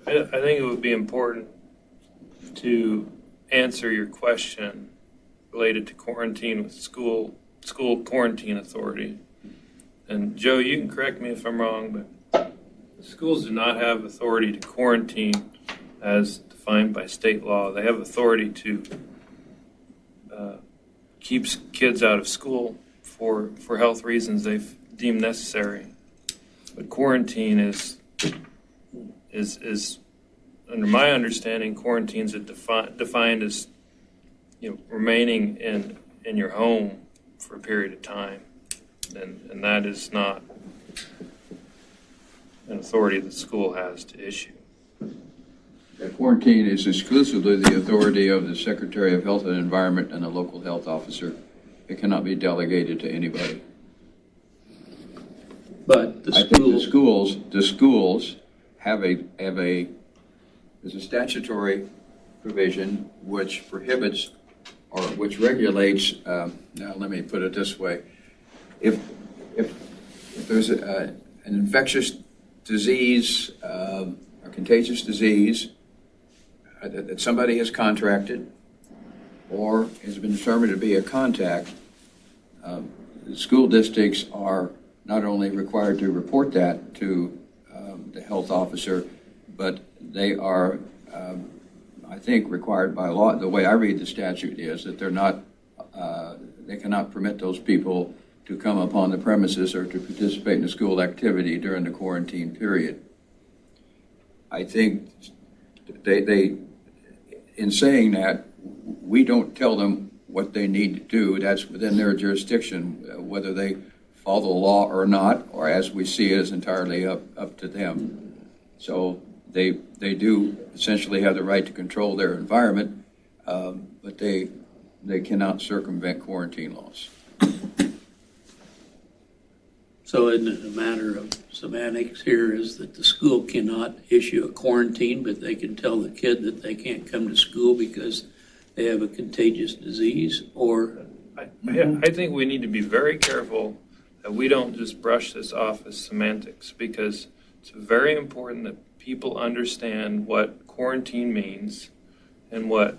S10: I think it would be important to answer your question related to quarantine with school quarantine authority. And Joe, you can correct me if I'm wrong, but schools do not have authority to quarantine as defined by state law. They have authority to keep kids out of school for health reasons they've deemed necessary. But quarantine is under my understanding, quarantines are defined as remaining in your home for a period of time, and that is not an authority the school has to issue.
S14: Quarantine is exclusively the authority of the Secretary of Health and Environment and the local health officer. It cannot be delegated to anybody.
S6: But
S14: I think the schools have there's a statutory provision which prohibits or which regulates. Now, let me put it this way: if there's an infectious disease, a contagious disease, that somebody has contracted or has been determined to be a contact, the school districts are not only required to report that to the health officer, but they are, I think, required by law. The way I read the statute is that they're not, they cannot permit those people to come upon the premises or to participate in a school activity during the quarantine period. I think they in saying that, we don't tell them what they need to do. That's within their jurisdiction. Whether they follow the law or not, or as we see it, is entirely up to them. So they do essentially have the right to control their environment, but they cannot circumvent quarantine laws.
S6: So isn't it a matter of semantics here is that the school cannot issue a quarantine, but they can tell the kid that they can't come to school because they have a contagious disease? Or
S10: I think we need to be very careful that we don't just brush this off as semantics, because it's very important that people understand what quarantine means and what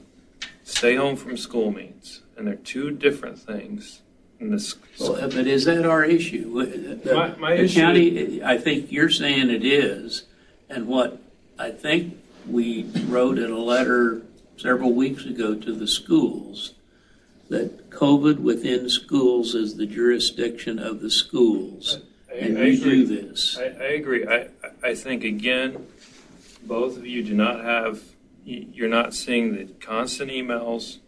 S10: stay home from school means. And they're two different things.
S6: but is that our issue?
S10: My
S6: the
S10: issue,
S6: county, I think you're saying it is, and what I think we wrote in a letter several weeks ago to the schools, that COVID within schools is the jurisdiction of the schools, and
S10: I
S6: you
S10: agree.
S6: do this.
S10: I agree. I think, again, both of you do not have, you're not seeing the constant emails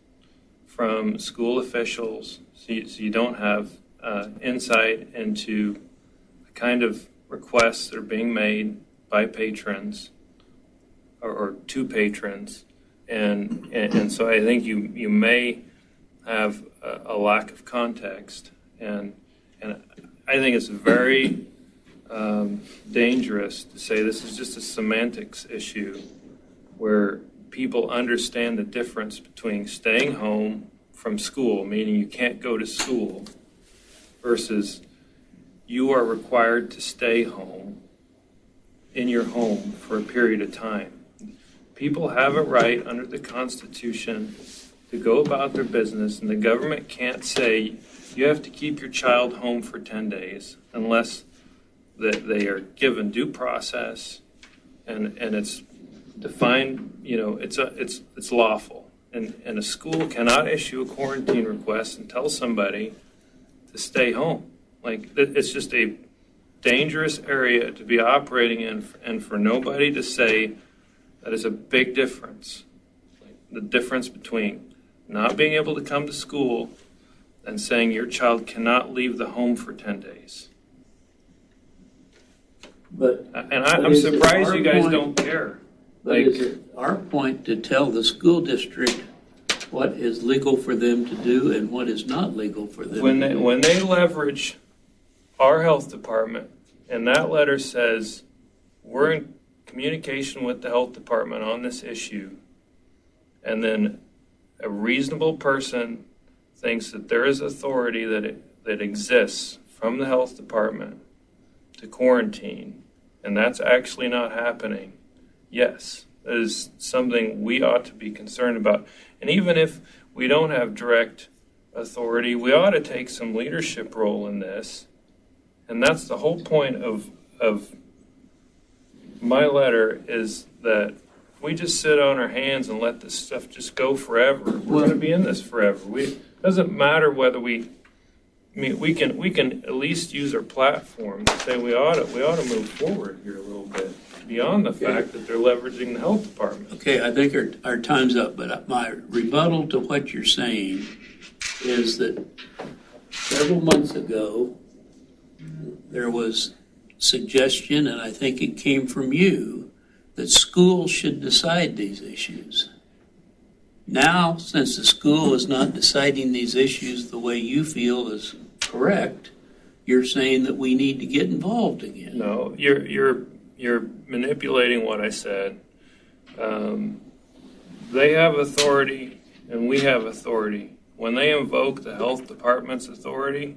S10: from school officials, so you don't have insight into the kind of requests that are being made by patrons or to patrons. And so I think you may have a lack of context, and I think it's very dangerous to say this is just a semantics issue where people understand the difference between staying home from school, meaning you can't go to school, versus you are required to stay home in your home for a period of time. People have a right under the Constitution to go about their business, and the government can't say you have to keep your child home for 10 days unless that they are given due process and it's defined, it's lawful. And a school cannot issue a quarantine request and tell somebody to stay home. Like, it's just a dangerous area to be operating in, and for nobody to say that is a big difference. Like, the difference between not being able to come to school and saying your child cannot leave the home for 10 days. I'm surprised you guys don't care.
S6: But is it our point to tell the school district what is legal for them to do and what is not legal for them to do?
S10: When they leverage our health department, and that letter says we're in communication with the health department on this issue, and then a reasonable person thinks that there is authority that exists from the health department to quarantine, and that's actually not happening, yes, that is something we ought to be concerned about. And even if we don't have direct authority, we ought to take some leadership role in this. And that's the whole point of my letter, is that if we just sit on our hands and let this stuff just go forever, we're going to be in this forever. It doesn't matter whether we can at least use our platform to say we ought to move forward here a little bit beyond the fact that they're leveraging the health department.
S6: Okay, I think our time's up, but my rebuttal to what you're saying is that several months ago, there was suggestion, and I think it came from you, that schools should decide these issues. Now, since the school is not deciding these issues the way you feel is correct, you're saying that we need to get involved again.
S10: No, you're manipulating what I said. They have authority, and we have authority. When they invoke the health department's authority,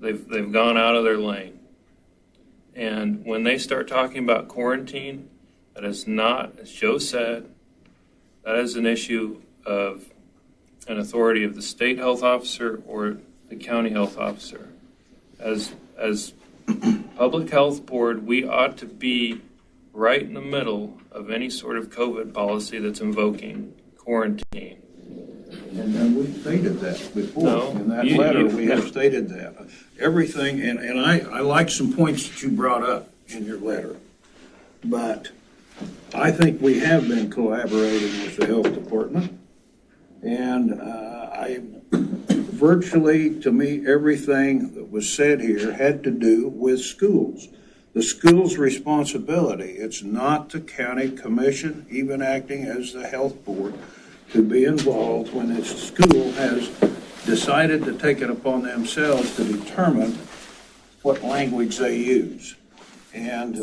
S10: they've gone out of their lane. And when they start talking about quarantine, that is not, as Joe said, That is an issue of an authority of the state health officer or the county health officer. As public health board, we ought to be right in the middle of any sort of COVID policy that's invoking quarantine.
S1: And we stated that before.
S10: No,
S1: In that
S10: you-
S1: letter,
S10: you-
S1: we have stated that. Everything, and I like some points that you brought up in your letter. But I think we have been collaborating with the health department. And virtually, to me, everything that was said here had to do with schools. The school's responsibility. It's not the county commission, even acting as the health board, to be involved when its school has decided to take it upon themselves to determine what language they use. And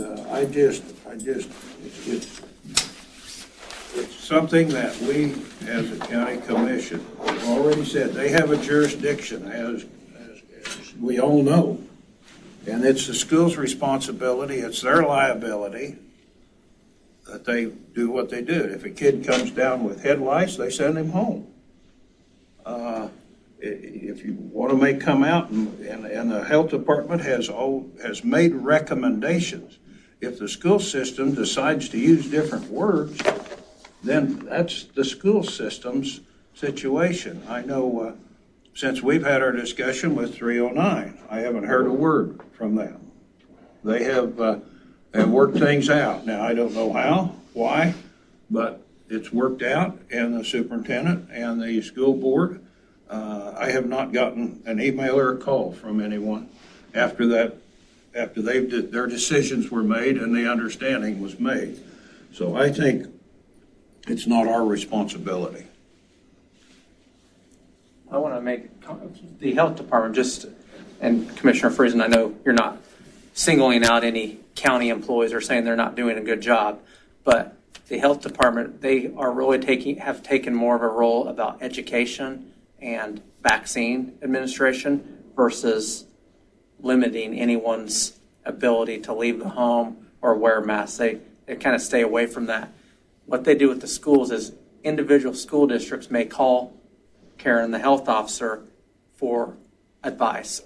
S1: it's something that we, as a county commission, have already said, they have a jurisdiction, as we all know. And it's the school's responsibility, it's their liability that they do what they do. If a kid comes down with head lice, they send him home. If you want to come out, and the health department has made recommendations. If the school system decides to use different words, then that's the school system's situation. I know since we've had our discussion with 309, I haven't heard a word from them. They have worked things out. Now, I don't know how, why, but it's worked out, and the superintendent and the school board, I have not gotten an email or a call from anyone after their decisions were made and the understanding was made. So I think it's not our responsibility.
S12: I want to make the health department and Commissioner Friesen, I know you're not singling out any county employees or saying they're not doing a good job, but the health department, they are really have taken more of a role about education and vaccine administration versus limiting anyone's ability to leave the home or wear masks. They kind of stay away from that. What they do with the schools is individual school districts may call Karen, the health officer, for advice,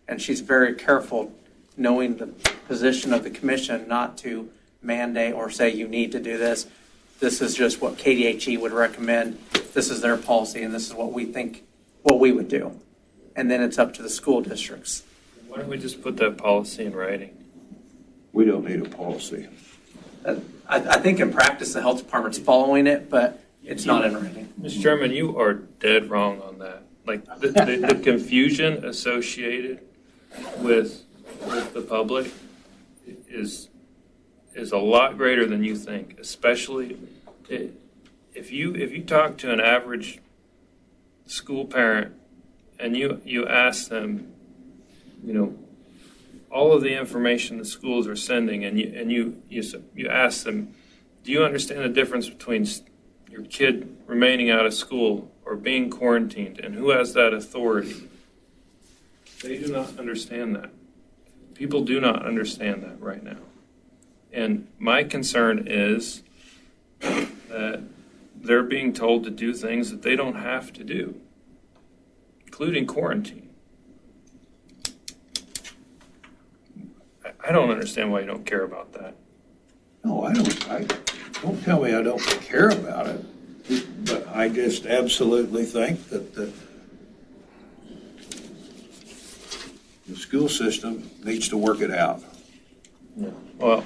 S12: and she's very careful, knowing the position of the commission, not to mandate or say you need to do this. This is just what KDHE would recommend. This is their policy, and this is what we think, what we would do. And then it's up to the school districts.
S10: Why don't we just put that policy in writing?
S1: We don't need a policy.
S12: I think in practice the health department's following it, but it's not in writing.
S10: Mr. Chairman, you are dead wrong on that. Like the confusion associated with the public is a lot greater than you think, especially if you talk to an average school parent and you ask them, all of the information the schools are sending, and you ask them, do you understand the difference between your kid remaining out of school or being quarantined, and who has that authority? They do not understand that. People do not understand that right now. And my concern is that they're being told to do things that they don't have to do, including quarantine. I don't understand why you don't care about that.
S1: No, I don't tell me I don't care about it, but I just absolutely think that the school system needs to work it out.
S10: Well,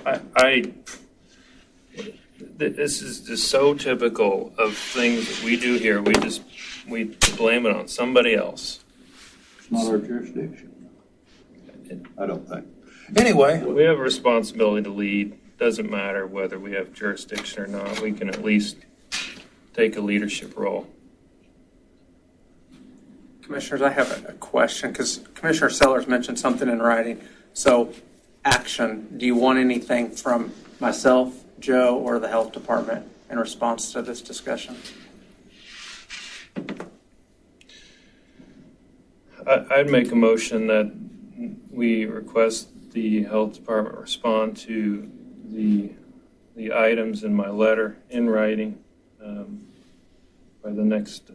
S10: this is just so typical of things that we do here. We blame it on somebody else.
S1: It's not our jurisdiction. I don't think. Anyway,
S10: we have a responsibility to lead. Doesn't matter whether we have jurisdiction or not. We can at least take a leadership role.
S12: Commissioners, I have a question because Commissioner Sellers mentioned something in writing. So, action. Do you want anything from myself, Joe, or the health department in response to this discussion?
S10: I'd make a motion that we request the health department respond to the items in my letter in writing by the next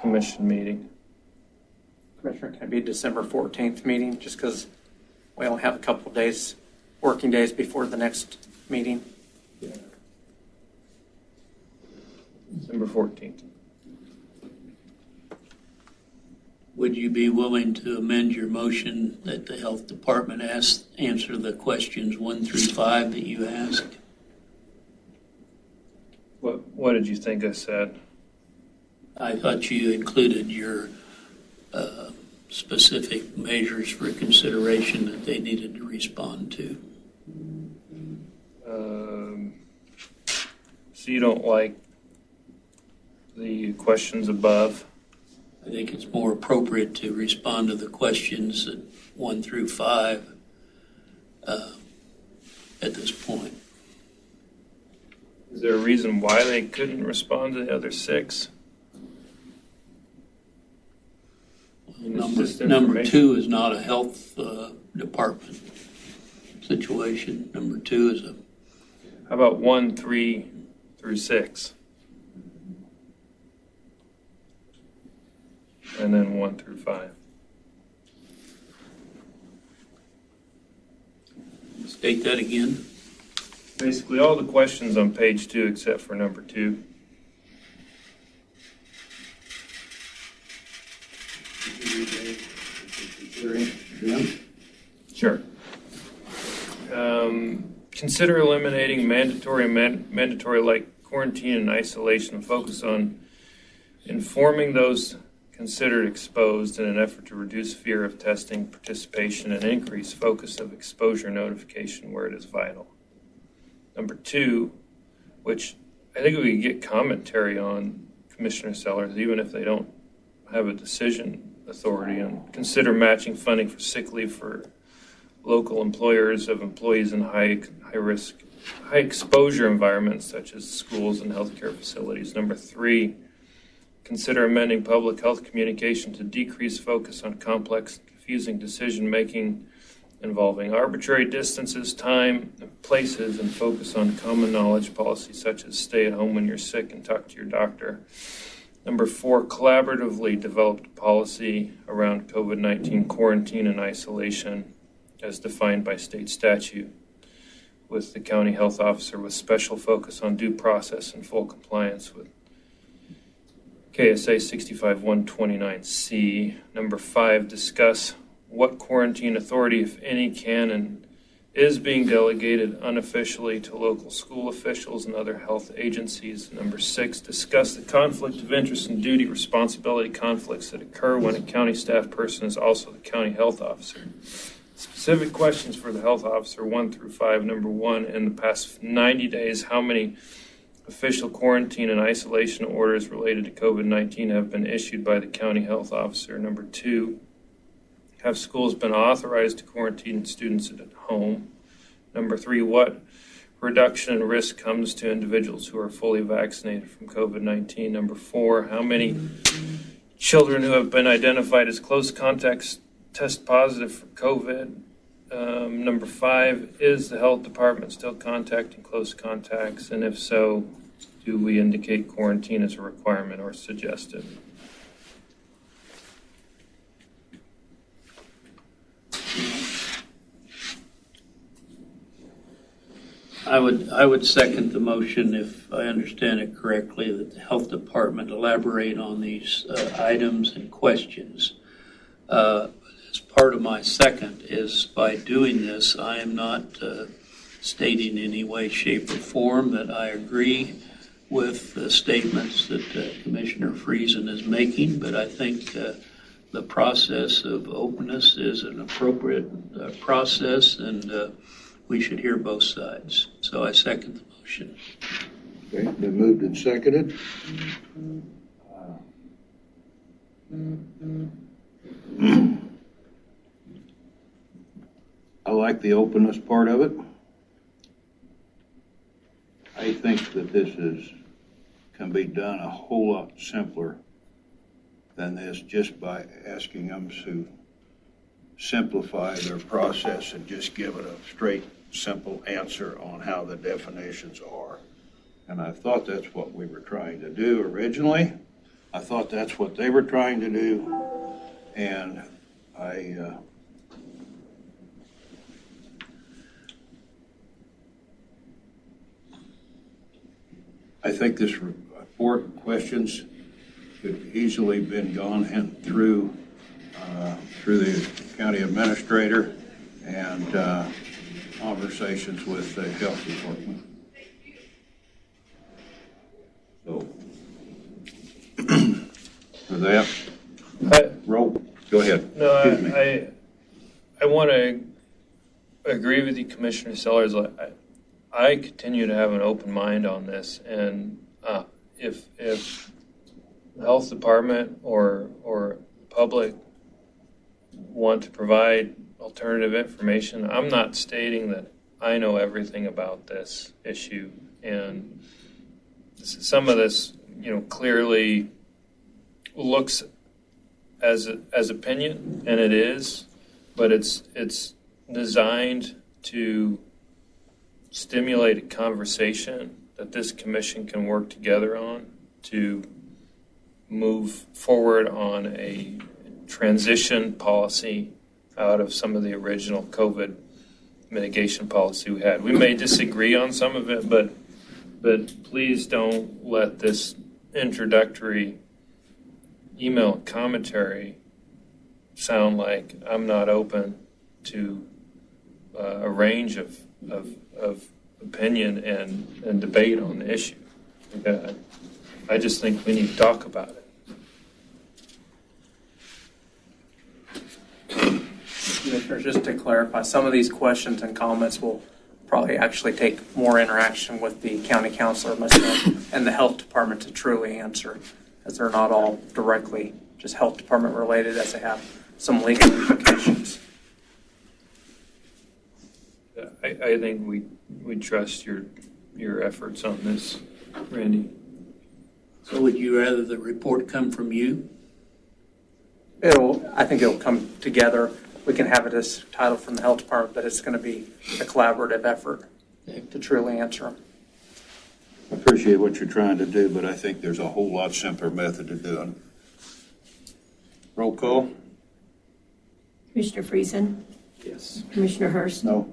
S10: commission meeting.
S12: Commissioner, can it be December 14th meeting, just because we only have a couple of days, working days before the next meeting?
S10: December 14th.
S6: Would you be willing to amend your motion that the health department answer the questions 1 through 5 that you asked?
S10: What did you think I said?
S6: I thought you included your specific measures for consideration that they needed to respond to.
S10: So you don't like the questions above?
S6: I think it's more appropriate to respond to the questions at 1 through 5 at this point.
S10: Is there a reason why they couldn't respond to the other 6?
S6: Number 2 is not a health department situation. Number 2 is a...
S10: How about 1, 3 through 6? And then 1 through 5.
S6: State that again.
S10: Basically all the questions on page 2 except for number 2. Sure. Consider eliminating mandatory like quarantine and isolation. Focus on informing those considered exposed in an effort to reduce fear of testing, participation, and increase focus of exposure notification where it is vital. Number 2, which I think we could get commentary on, Commissioner Sellers, even if they don't have a decision authority, and consider matching funding for sick leave for local employers of employees in high risk, high exposure environments such as schools and healthcare facilities. Number 3, consider amending public health communication to decrease focus on complex, confusing decision making involving arbitrary distances, time, and places, and focus on common knowledge policies such as stay at home when you're sick and talk to your doctor. Number 4, collaboratively developed policy around COVID-19 quarantine and isolation as defined by state statute with the county health officer with special focus on due process and full compliance with KSA 65129C. Number 5, discuss what quarantine authority, if any, can and is being delegated unofficially to local school officials and other health agencies. Number 6, discuss the conflict of interest and duty responsibility conflicts that occur when a county staff person is also the county health officer. Specific questions for the health officer 1 through 5. Number 1, in the past 90 days, how many official quarantine and isolation orders related to COVID-19 have been issued by the county health officer? Number 2, have schools been authorized to quarantine students at home? Number 3, what reduction in risk comes to individuals who are fully vaccinated from COVID-19? Number 4, how many children who have been identified as close contacts test positive for COVID? Number 5, is the health department still contacting close contacts? And if so, do we indicate quarantine as a requirement or suggested?
S6: I would second the motion, if I understand it correctly, that the health department elaborate on these items and questions. As part of my second is, by doing this, I am not stating in any way, shape, or form that I agree with the statements that Commissioner Friesen is making, but I think the process of openness is an appropriate process, and we should hear both sides. So I second the motion.
S1: Okay, been moved and seconded. I like the openness part of it. I think that this can be done a whole lot simpler than this, just by asking them to simplify their process and just give it a straight, simple answer on how the definitions are. And I thought that's what we were trying to do originally. I thought that's what they were trying to do. And I think this report questions could easily been gone through the county administrator and conversations with the health department. So, for that, roll. Go ahead.
S10: No,
S1: Excuse me.
S10: I want to agree with you, Commissioner Sellers. I continue to have an open mind on this, and if the health department or public want to provide alternative information, I'm not stating that I know everything about this issue, and some of this, clearly looks as opinion, and it is, but it's designed to stimulate a conversation that this commission can work together on to move forward on a transition policy out of some of the original COVID mitigation policy we had. We may disagree on some of it, but please don't let this introductory email commentary sound like I'm not open to a range of opinion and debate on the issue. I just think we need to talk about it.
S12: Commissioners, just to clarify, some of these questions and comments will probably actually take more interaction with the county councilor, myself, and the health department to truly answer, as they're not all directly just health department related, as they have some legal implications.
S10: I think we trust your efforts on this, Randy.
S6: So would you rather the report come from you?
S12: I think it'll come together. We can have it as titled from the health department, but it's going to be a collaborative effort to truly answer them.
S1: I appreciate what you're trying to do, but I think there's a whole lot simpler method to doing it. Roll call?
S11: Commissioner Friesen?
S12: Yes.
S11: Commissioner Hurst?
S1: No.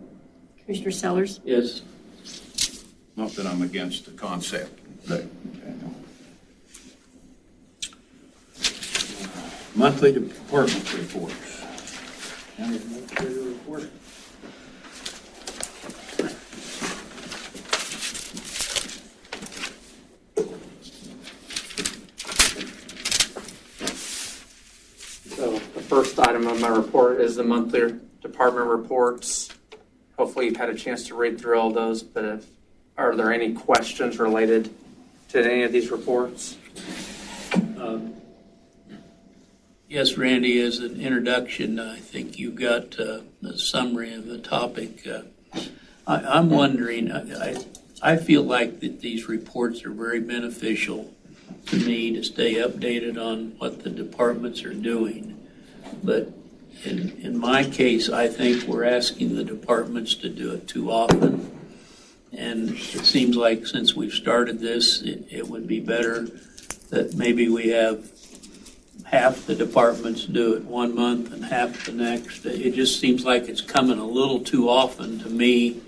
S11: Commissioner Sellers?
S6: Yes.
S1: Not that I'm against the concept. But, monthly department reports. County Administrator report.
S12: So the first item on my report is the monthly department reports. Hopefully you've had a chance to read through all those, but are there any questions related to any of these reports?
S6: Yes, Randy, as an introduction, I think you got the summary of the topic. I'm wondering, I feel like that these reports are very beneficial to me to stay updated on what the departments are doing. But in my case, I think we're asking the departments to do it too often. And it seems like since we've started this, it would be better that maybe we have half the departments do it one month and half the next. It just seems like it's coming a little too often to me,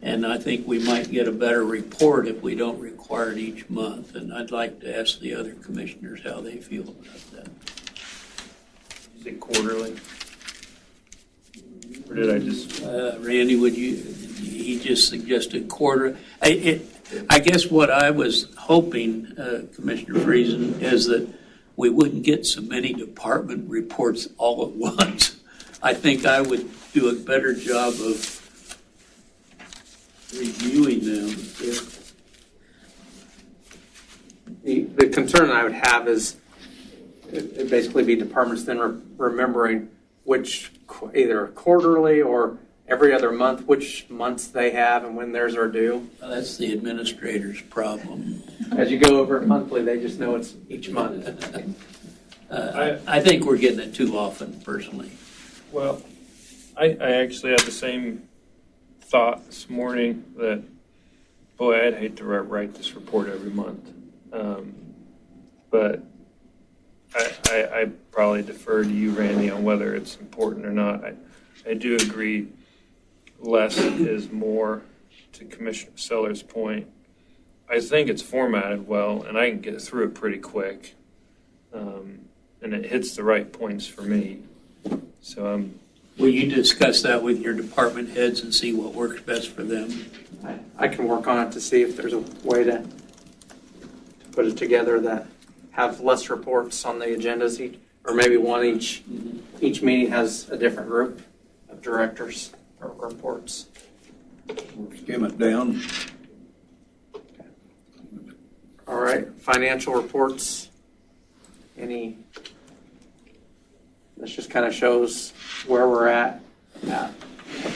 S6: and I think we might get a better report if we don't require it each month. And I'd like to ask the other commissioners how they feel about that.
S10: Is it quarterly? Or did I just...
S6: Randy, he just suggested quarter. I guess what I was hoping, Commissioner Friesen, is that we wouldn't get so many department reports all at once. I think I would do a better job of reviewing them.
S12: The concern I would have is it basically be departments then remembering which, either quarterly or every other month, which months they have and when theirs are due.
S6: Well, that's the administrator's problem.
S12: As you go over it monthly, they just know it's each month.
S6: I think we're getting it too often, personally.
S10: Well, I actually had the same thought this morning that Boy, I'd hate to write this report every month. But I probably defer to you, Randy, on whether it's important or not. I do agree less is more, to Commissioner Seller's point. I think it's formatted well, and I can get through it pretty quick. And it hits the right points for me. So
S6: Will you discuss that with your department heads and see what works best for them?
S12: I can work on it to see if there's a way to put it together that have less reports on the agendas, or maybe one each. Each meeting has a different group of directors or reports.
S1: We'll skim it down.
S12: All right, financial reports. This just kind of shows where we're at a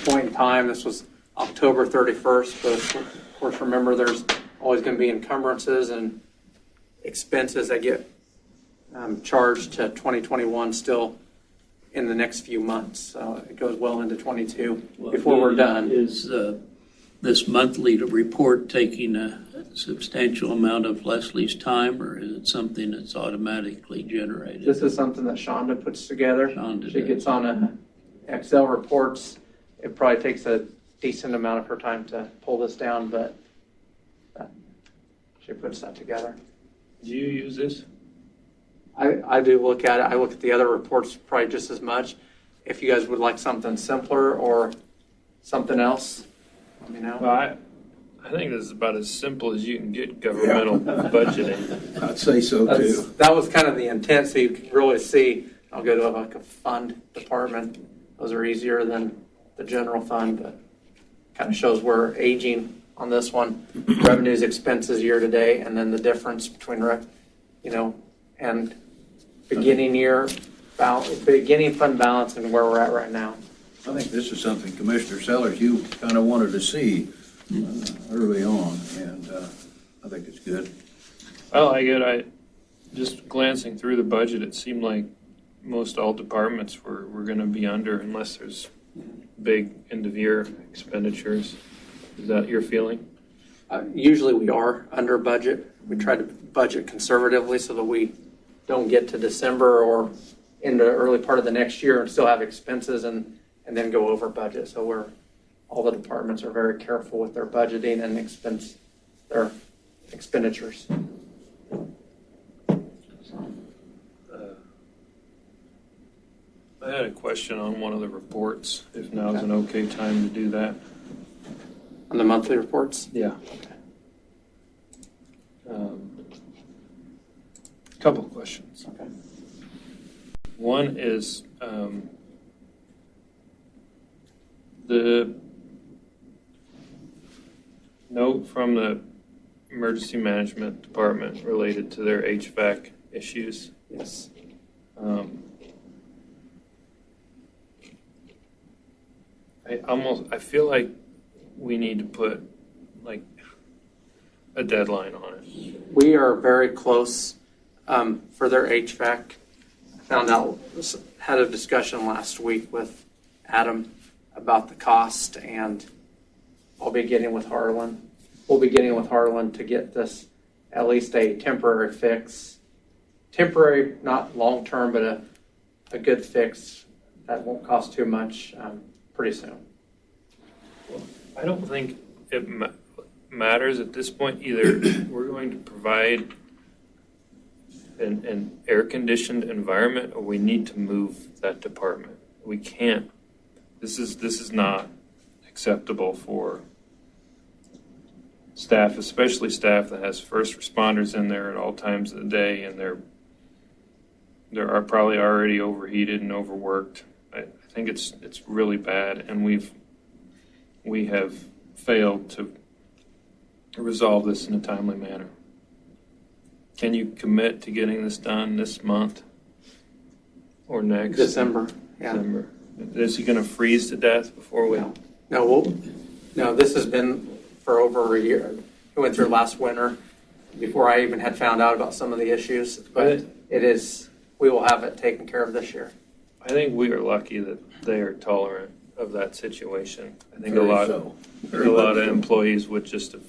S12: point in time. This was October 31st, but of course, remember there's always going to be encumbrances and expenses that get charged to 2021 still in the next few months. So it goes well into 22 before we're done.
S6: Is this monthly report taking a substantial amount of Leslie's time, or is it something that's automatically generated?
S12: This is something that Shonda puts together. She gets on a Excel reports. It probably takes a decent amount of her time to pull this down, but she puts that together.
S10: do you use this?
S12: I do look at it. I look at the other reports probably just as much. If you guys would like something simpler or something else, let me know.
S10: Well, I think this is about as simple as you can get governmental budgeting.
S1: I'd say so too.
S12: That was kind of the intent, so you can really see. I'll go to like a fund department. Those are easier than the general fund, but kind of shows we're aging on this one. Revenues, expenses year to date, and then the difference between, and beginning fund balance and where we're at right now.
S1: I think this is something, Commissioner Sellers, you kind of wanted to see early on, and I think it's good.
S10: I like it. Just glancing through the budget, it seemed like most all departments were going to be under unless there's big end-of-year expenditures. Is that your feeling?
S12: Usually we are under budget. We try to budget conservatively so that we don't get to December or in the early part of the next year and still have expenses and then go over budget. So all the departments are very careful with their budgeting and their expenditures.
S10: I had a question on one of the reports, if now is an okay time to do that.
S12: On the monthly reports?
S10: Yeah. Couple of questions.
S12: Okay.
S10: One is the note from the emergency management department related to their HVAC issues.
S12: Yes.
S10: I feel like we need to put like a deadline on it.
S12: We are very close for their HVAC. Had a discussion last week with Adam about the cost, and I'll be getting with Harlan. We'll be getting with Harlan to get this at least a temporary fix. Temporary, not long-term, but a good fix that won't cost too much pretty soon.
S10: I don't think it matters at this point either. We're going to provide an air-conditioned environment, or we need to move that department. We can't. This is not acceptable for staff, especially staff that has first responders in there at all times of the day, and they're probably already overheated and overworked. I think it's really bad, and we have failed to resolve this in a timely manner. Can you commit to getting this done this month or next?
S12: December. Yeah.
S10: December. Is he going to freeze to death before we?
S12: No, this has been for over a year. We went through last winter before I even had found out about some of the issues, but we will have it taken care of this year.
S10: I think we are lucky that they are tolerant of that situation. I think
S1: Very
S10: a lot
S1: so.
S10: of employees would just have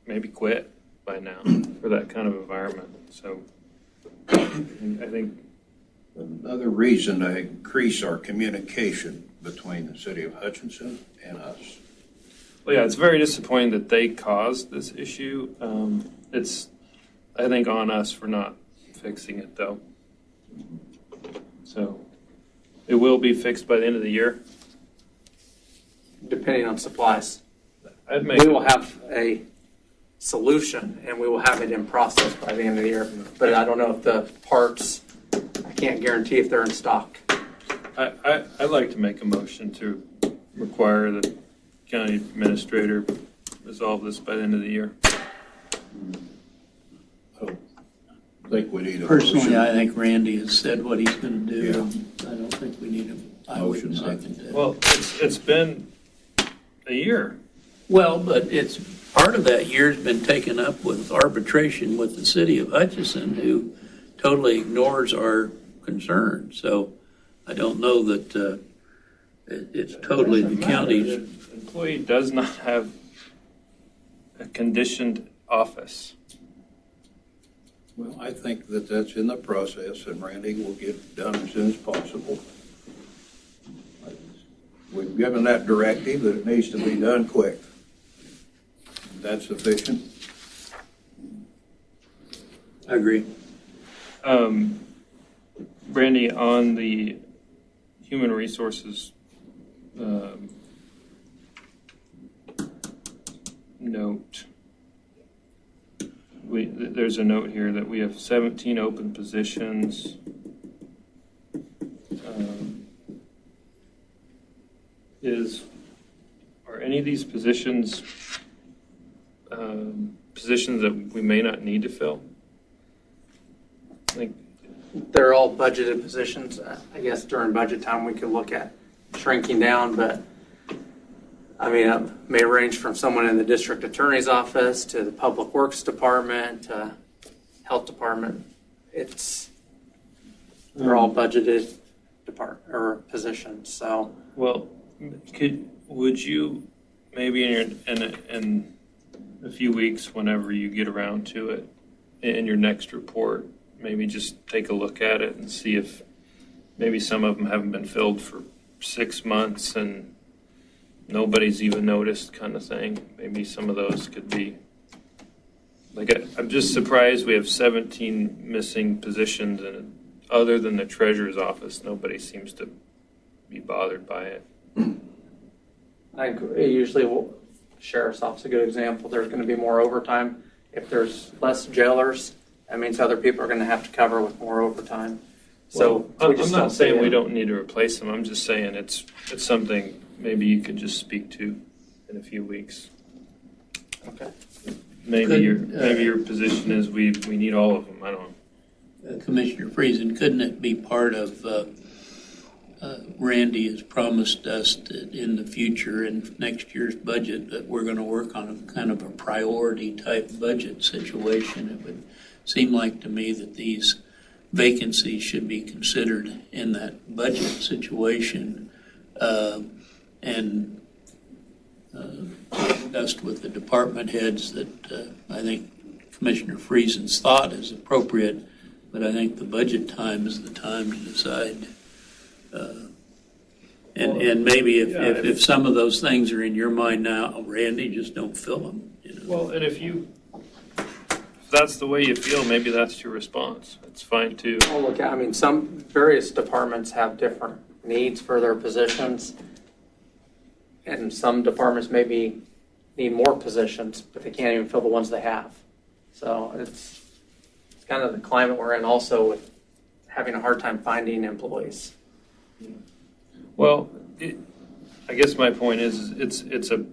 S10: maybe quit by now for that kind of environment. So I think
S1: Another reason to increase our communication between the city of Hutchinson and us.
S10: well, yeah, it's very disappointing that they caused this issue. It's, I think, on us for not fixing it, though. So it will be fixed by the end of the year.
S12: Depending on supplies.
S10: I'd make
S12: We will have a solution, and we will have it in process by the end of the year. But I don't know if the parts, I can't guarantee if they're in stock.
S10: I'd like to make a motion to require the county administrator resolve this by the end of the year.
S1: I think we need a
S6: Personally,
S1: motion.
S6: I think Randy has said what he's going to do. I don't think we need a
S1: Motion,
S6: motion second it.
S10: Well, it's been a year.
S6: Well, but it's, part of that year's been taken up with arbitration with the city of Hutchinson, who totally ignores our concerns. So I don't know that it's totally the county's.
S10: The employee does not have a conditioned office.
S1: Well, I think that that's in the process, and Randy will get it done as soon as possible. We've given that directive that it needs to be done quick. Is that sufficient?
S6: I agree.
S10: Randy, on the human resources note, there's a note here that we have 17 open positions. Are any of these positions positions that we may not need to fill? I think
S12: They're all budgeted positions. I guess during budget time, we could look at shrinking down, but I mean, it may range from someone in the district attorney's office to the public works department, to health department. They're all budgeted positions. So,
S10: well, would you maybe in a few weeks, whenever you get around to it, in your next report, maybe just take a look at it and see if maybe some of them haven't been filled for 6 months and nobody's even noticed, kind of thing. Maybe some of those could be, like, I'm just surprised we have 17 missing positions, and other than the treasurer's office, nobody seems to be bothered by it.
S12: I think usually sheriff's office is a good example. There's going to be more overtime. If there's less jailers, that means other people are going to have to cover with more overtime. So
S10: well, I'm not saying we don't need to replace them. I'm just saying it's something maybe you could just speak to in a few weeks.
S12: Okay.
S10: Maybe your position is we need all of them. I don't know.
S6: Commissioner Friesen, couldn't it be part of Randy has promised us that in the future, in next year's budget, that we're going to work on a kind of a priority type budget situation? It would seem like to me that these vacancies should be considered in that budget situation and discussed with the department heads that I think Commissioner Friesen's thought is appropriate, but I think the budget time is the time to decide. And maybe if some of those things are in your mind now, Randy, just don't fill them. You know?
S10: Well, and if that's the way you feel, maybe that's your response. It's fine too.
S12: Well, look, I mean, some various departments have different needs for their positions, and some departments maybe need more positions, but they can't even fill the ones they have. So it's kind of the climate we're in, also with having a hard time finding employees.
S10: Well, I guess my point is it's a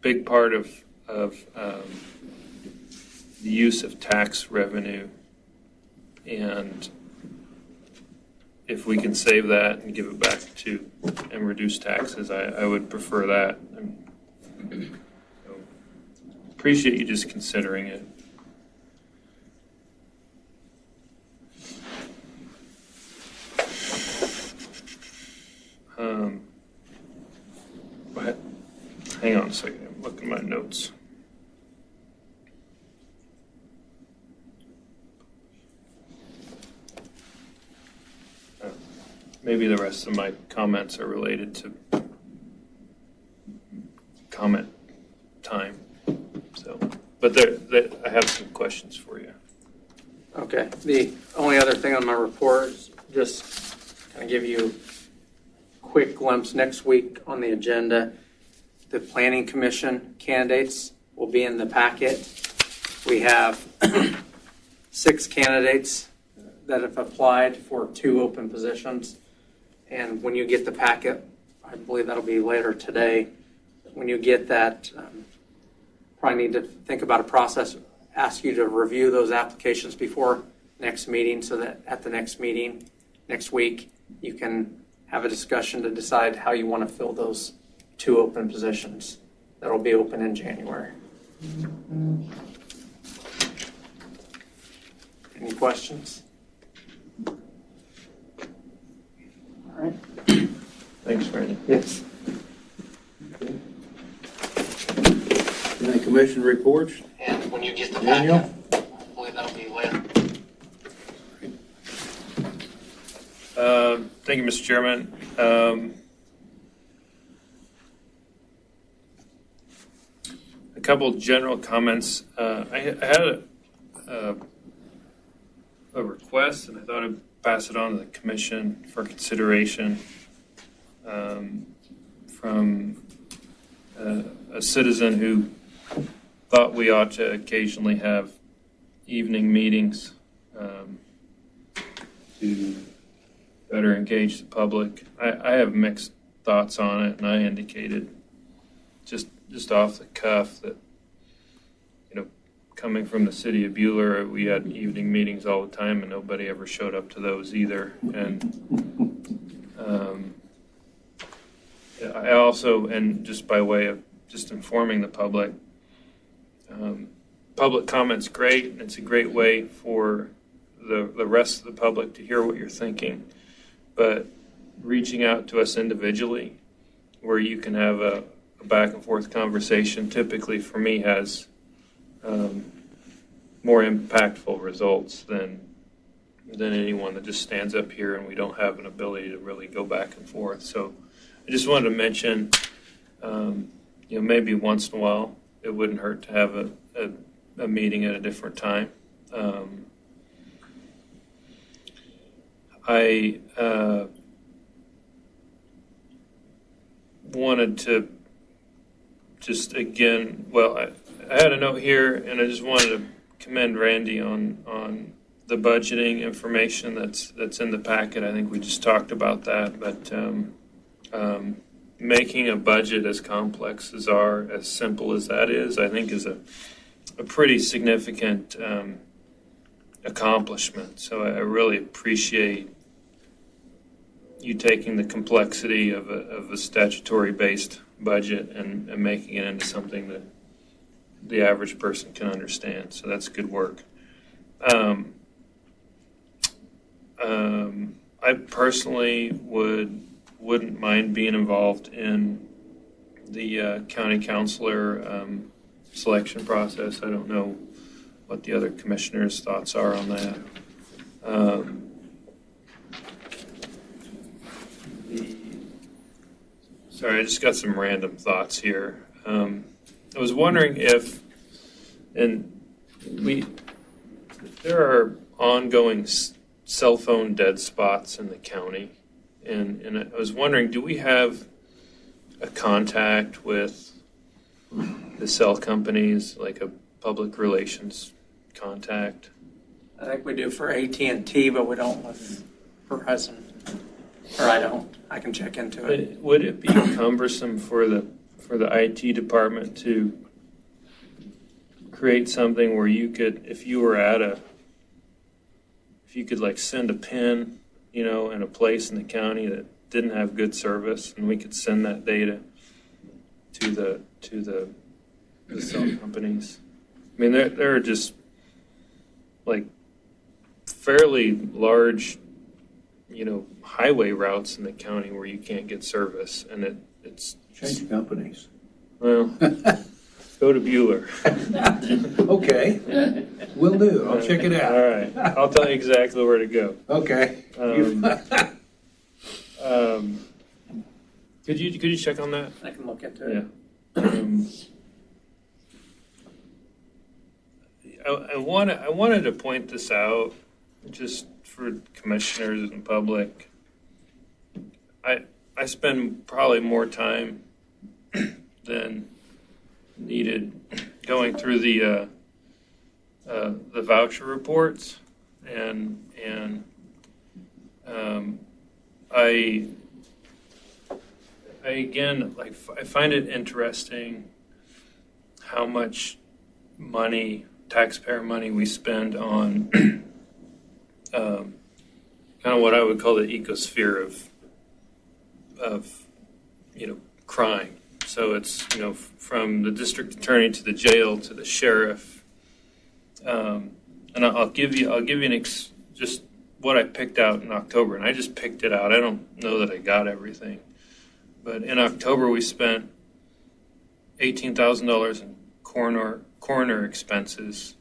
S10: big part of the use of tax revenue, and if we can save that and give it back to and reduce taxes, I would prefer that. So, appreciate you just considering it. Hang on a second. I'm looking at my notes. maybe the rest of my comments are related to comment time. So, but I have some questions for you.
S12: Okay. The only other thing on my report is just kind of give you a quick glimpse next week on the agenda. The Planning Commission candidates will be in the packet. We have 6 candidates that have applied for 2 open positions. And when you get the packet, I believe that'll be later today. When you get that, probably need to think about a process, ask you to review those applications before next meeting so that at the next meeting next week, you can have a discussion to decide how you want to fill those 2 open positions that will be open in January. Any questions? All right.
S10: Thanks, Randy.
S12: Yes.
S1: Any commission reports?
S12: And when you get the
S1: Daniel?
S12: packet, I believe that'll be later.
S10: Thank you, Mr. Chairman. A couple general comments. I had a request, and I thought I'd pass it on to the commission for consideration from a citizen who thought we ought to occasionally have evening meetings to better engage the public. I have mixed thoughts on it, and I indicated just off the cuff that, coming from the city of Buhler, we had evening meetings all the time, and nobody ever showed up to those either. And I also, and just by way of just informing the public, public comment's great, and it's a great way for the rest of the public to hear what you're thinking. But reaching out to us individually, where you can have a back and forth conversation, typically for me has more impactful results than anyone that just stands up here and we don't have an ability to really go back and forth. So I just wanted to mention, maybe once in a while it wouldn't hurt to have a meeting at a different time. I wanted to just again, I had a note here, and I just wanted to commend Randy on the budgeting information that's in the packet. I think we just talked about that, but making a budget as complex as simple as that is, I think is a pretty significant accomplishment. So I really appreciate you taking the complexity of a statutory-based budget and making it into something that the average person can understand. So that's good work. I personally wouldn't mind being involved in the county councilor selection process. I don't know what the other commissioners' thoughts are on that. Sorry, I just got some random thoughts here. I was wondering if there are ongoing cell phone dead spots in the county, and I was wondering, do we have a contact with the cell companies, like a public relations contact?
S12: I think we do for AT&T, but we don't with Verizon. Or I don't. I can check into it.
S10: Would it be cumbersome for the IT department to create something where you could, if you could like send a pin, in a place in the county that didn't have good service, and we could send that data to the cell companies? I mean, there are just like fairly large, highway routes in the county where you can't get service, and it's
S1: Change companies.
S10: Well, go to Buhler.
S1: Okay, will do. I'll check it out.
S10: All right, I'll tell you exactly where to go.
S1: Okay.
S10: Could you check on that?
S12: I can look into it.
S10: I wanted to point this out just for commissioners and public. I spend probably more time than needed going through the voucher reports, and I again, like, I find it interesting how much money, taxpayer money, we spend on kind of what I would call the ecosphere of crime. So it's from the district attorney to the jail to the sheriff, and I'll give you just what I picked out in October, and I just picked it out. I don't know that I got everything. But in October, we spent $18,000 in coroner expenses.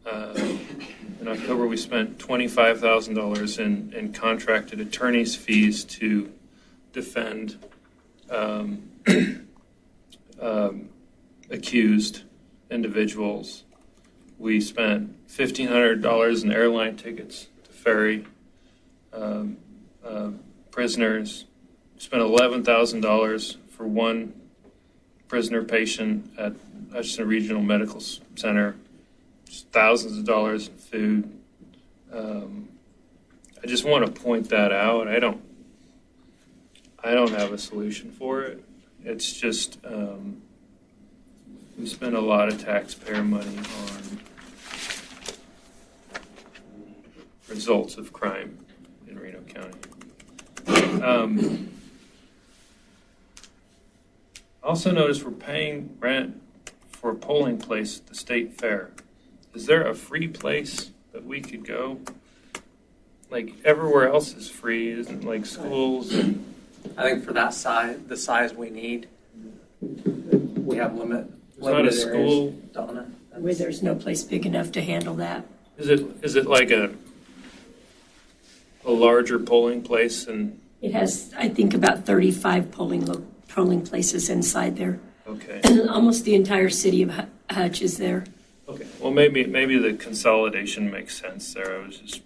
S10: In October, we spent $25,000 in contracted attorney's fees to defend accused individuals. We spent $1,500 in airline tickets to ferry prisoners. Spent $11,000 for one prisoner patient at Hutchinson Regional Medical Center. Just thousands of dollars in food. I just want to point that out. I don't have a solution for it. It's just we spend a lot of taxpayer money on results of crime in Reno County. Also notice we're paying rent for a polling place at the state fair. Is there a free place that we could go? Like, everywhere else is free, isn't it? Like schools and...
S12: I think for that size, the size we need, we have limited
S10: not a school.
S12: areas. Donna,
S11: Where there's no place big enough to handle that.
S10: Is it like a larger polling place? And
S11: It has, I think, about 35 polling places inside there.
S10: okay.
S11: Almost the entire city of Hutch is there.
S10: Okay. Well, maybe the consolidation makes sense there. I was just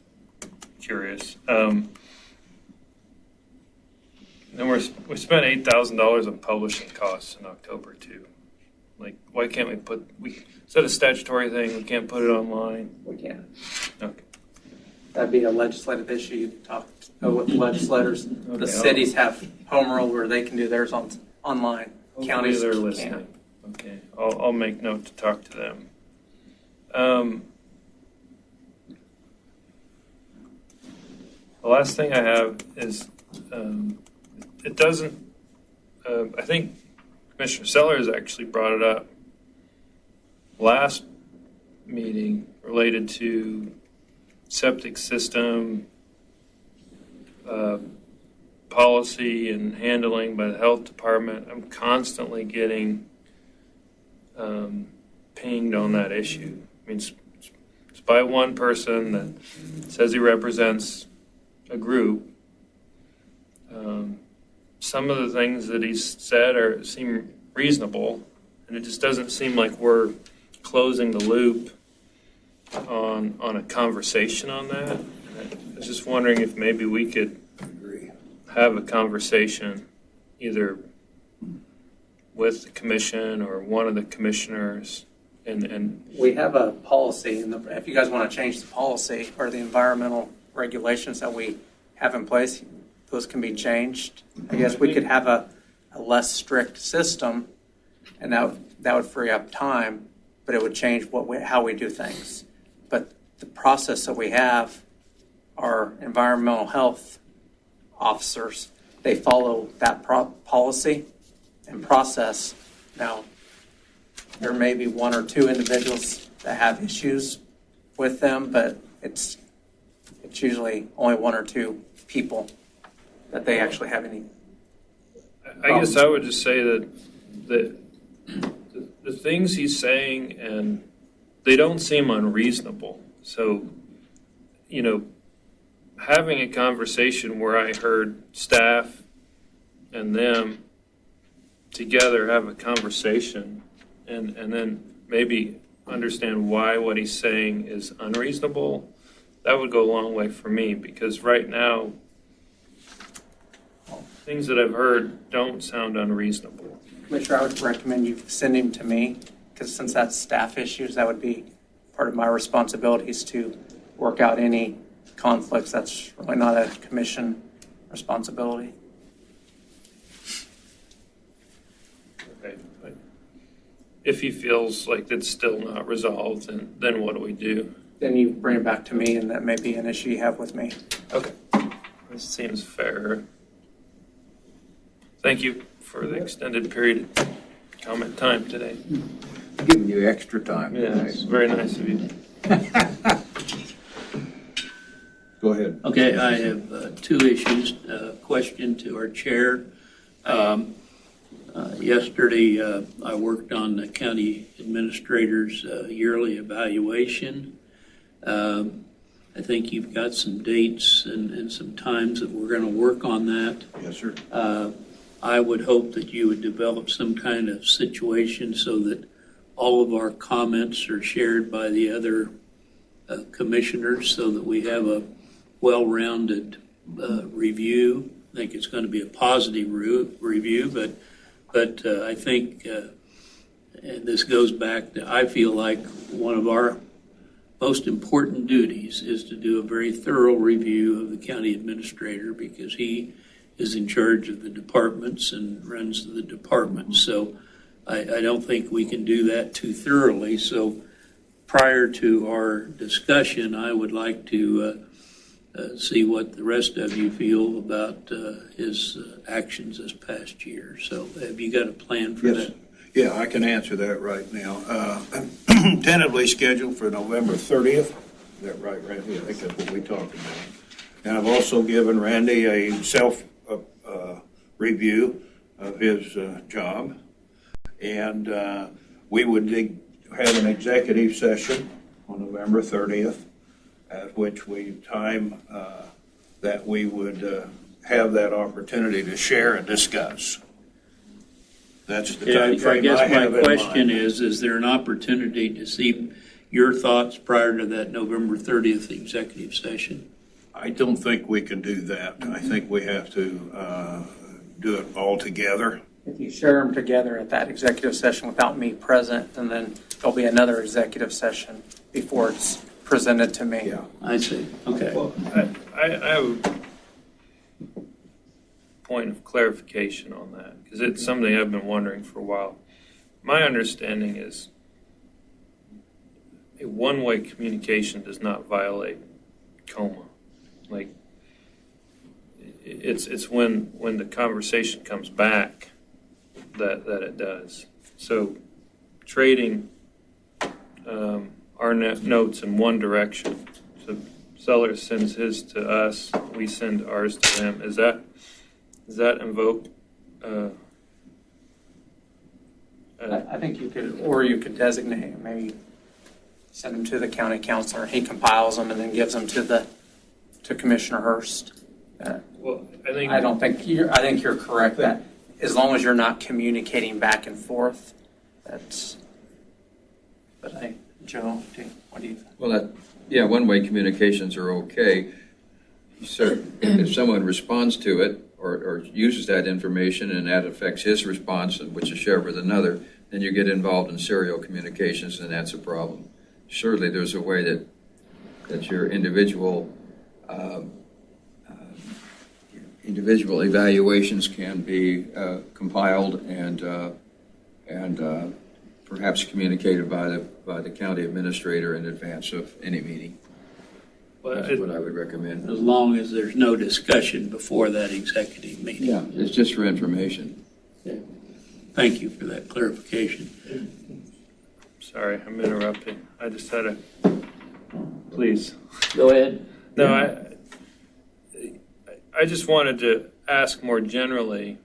S10: curious. And we spent $8,000 on publishing costs in October too. Like, why can't is that a statutory thing? We can't put it online?
S12: We can.
S10: Okay.
S12: That'd be a legislative issue. You can talk with legislators.
S10: Okay,
S12: The cities have home rule where they can do theirs online. Counties
S10: they're
S12: can't.
S10: listening. Okay. I'll make note to talk to them. The last thing I have is it doesn't. I think Commissioner Sellers actually brought it up last meeting related to septic system policy and handling by the health department. I'm constantly getting pinged on that issue. I mean, it's by one person that says he represents a group. Some of the things that he's said seem reasonable, and it just doesn't seem like we're closing the loop on a conversation on that. And I was just wondering if maybe we could have a conversation either with the commission or one of the commissioners. And
S12: we have a policy, and if you guys want to change the policy or the environmental regulations that we have in place, those can be changed. I guess we could have a less strict system, and that would free up time, but it would change how we do things. But the process that we have, our environmental health officers, they follow that policy and process. Now, there may be one or two individuals that have issues with them, but it's usually only one or two people that they actually have any problems.
S10: I guess I would just say that the things he's saying, and they don't seem unreasonable. So, having a conversation where I heard staff and them together have a conversation and then maybe understand why what he's saying is unreasonable, that would go a long way for me, because right now, things that I've heard don't sound unreasonable.
S12: Commissioner, I would recommend you send him to me, because since that's staff issues, that would be part of my responsibilities to work out any conflicts. That's really not a commission responsibility.
S10: Okay. But if he feels like it's still not resolved, then what do we do?
S12: Then you bring it back to me, and that may be an issue you have with me.
S10: Okay. This seems fair. Thank you for the extended period of comment time today.
S1: Giving you extra time.
S10: Yeah, it's very nice of you.
S1: Go ahead.
S6: Okay, I have two issues. Question to our chair. Yesterday, I worked on the county administrator's yearly evaluation. I think you've got some dates and some times that we're going to work on that.
S1: Yes, sir.
S6: I would hope that you would develop some kind of situation so that all of our comments are shared by the other commissioners so that we have a well-rounded review. I think it's going to be a positive review, but I think, and this goes back to, I feel like one of our most important duties is to do a very thorough review of the county administrator, because he is in charge of the departments and runs the departments. So I don't think we can do that too thoroughly. So prior to our discussion, I would like to see what the rest of you feel about his actions this past year. So have you got a plan for that?
S1: Yeah, I can answer that right now. Tentatively scheduled for November 30th. Is that right, Randy? I think that's what we talked about. And I've also given Randy a self-review of his job. And we would have an executive session on November 30th, at which time that we would have that opportunity to share and discuss. That's the time frame I have in mind.
S6: I guess my question is there an opportunity to see your thoughts prior to that November 30th executive session?
S1: I don't think we can do that. I think we have to do it all together.
S12: If you share them together at that executive session without me present, and then there'll be another executive session before it's presented to me.
S1: Yeah.
S6: I see. Okay.
S10: Well, I have a point of clarification on that, because it's something I've been wondering for a while. My understanding is a one-way communication does not violate coma. Like, it's when the conversation comes back that it does. So trading our notes in one direction. So seller sends his to us, we send ours to them. Does that invoke?
S12: I think you could designate, maybe send them to the county counselor. He compiles them and then gives them to Commissioner Hurst.
S10: Well, I
S12: think you're correct that as long as you're not communicating back and forth, that's. But Joe, what do you think?
S14: Well, one-way communications are okay. So if someone responds to it or uses that information and that affects his response, which is shared with another, then you get involved in serial communications, and that's a problem. Surely there's a way that your individual evaluations can be compiled and perhaps communicated by the county administrator in advance of any meeting. That's what I would recommend.
S6: As long as there's no discussion before that executive meeting.
S14: Yeah, it's just for information.
S6: Okay. Thank you for that clarification.
S10: Sorry, I'm interrupting. I just had please.
S6: Go ahead.
S10: No, I just wanted to ask more generally,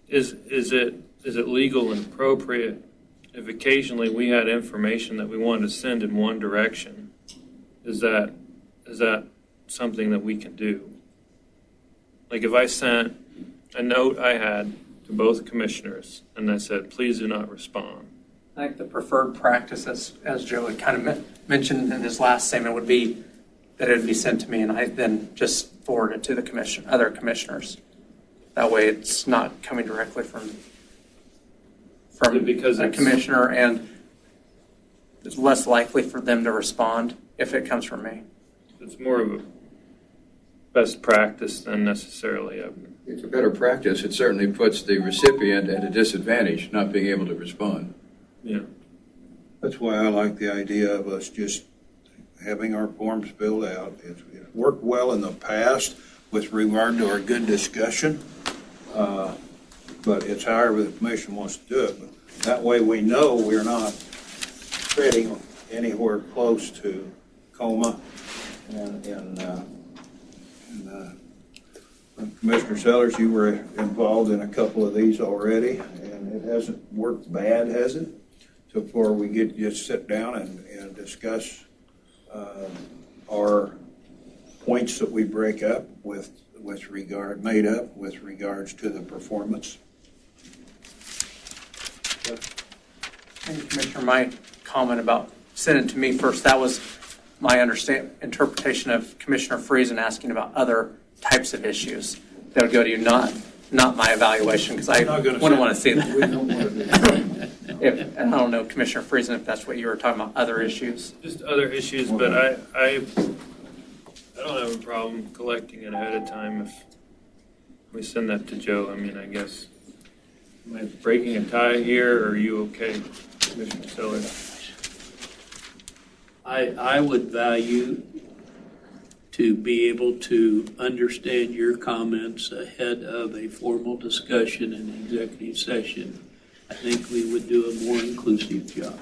S10: is it legal and appropriate if occasionally we had information that we wanted to send in one direction? Is that something that we can do. Like if I sent a note I had to both commissioners and I said, please do not respond.
S12: I think the preferred practice, as Joe had kind of mentioned in his last statement, would be that it would be sent to me and I then just forward it to the other commissioners. That way it's not coming directly from
S10: because
S12: a commissioner, and it's less likely for them to respond if it comes from me.
S10: It's more of a best practice than necessarily a...
S14: It's a better practice. It certainly puts the recipient at a disadvantage, not being able to respond.
S10: Yeah.
S1: That's why I like the idea of us just having our forms filled out. It's worked well in the past with regard to our good discussion, but it's however the commission wants to do it. But that way we know we're not treading anywhere close to coma. Commissioner Sellers, you were involved in a couple of these already, and it hasn't worked bad, has it? So far, we get just sit down and discuss our points that we break up with regards to the performance.
S12: Thank you, Commissioner. My comment about sending it to me first, that was my interpretation of Commissioner Friesen asking about other types of issues that would go to you, not my evaluation, because I wouldn't want to see that.
S1: We don't want to do that.
S12: And I don't know, Commissioner Friesen, if that's what you were talking about, other issues.
S10: Just other issues, but I don't have a problem collecting it ahead of time if we send that to Joe. I mean, I guess, am I breaking a tie here, or are you okay, Commissioner Sellers?
S6: I would value to be able to understand your comments ahead of a formal discussion in the executive session. I think we would do a more inclusive job.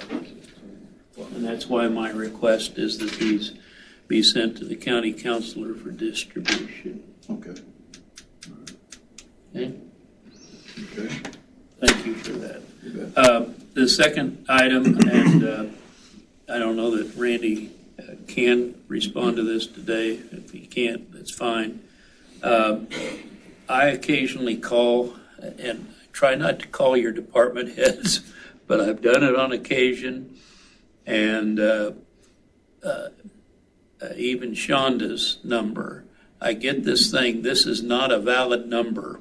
S6: And that's why my request is that these be sent to the county councilor for distribution.
S1: Okay.
S6: Okay?
S1: Okay.
S6: Thank you for that. The second item, and I don't know that Randy can respond to this today. If he can't, that's fine. I occasionally call, and I try not to call your department heads, but I've done it on occasion. And even Shonda's number, I get this thing, this is not a valid number,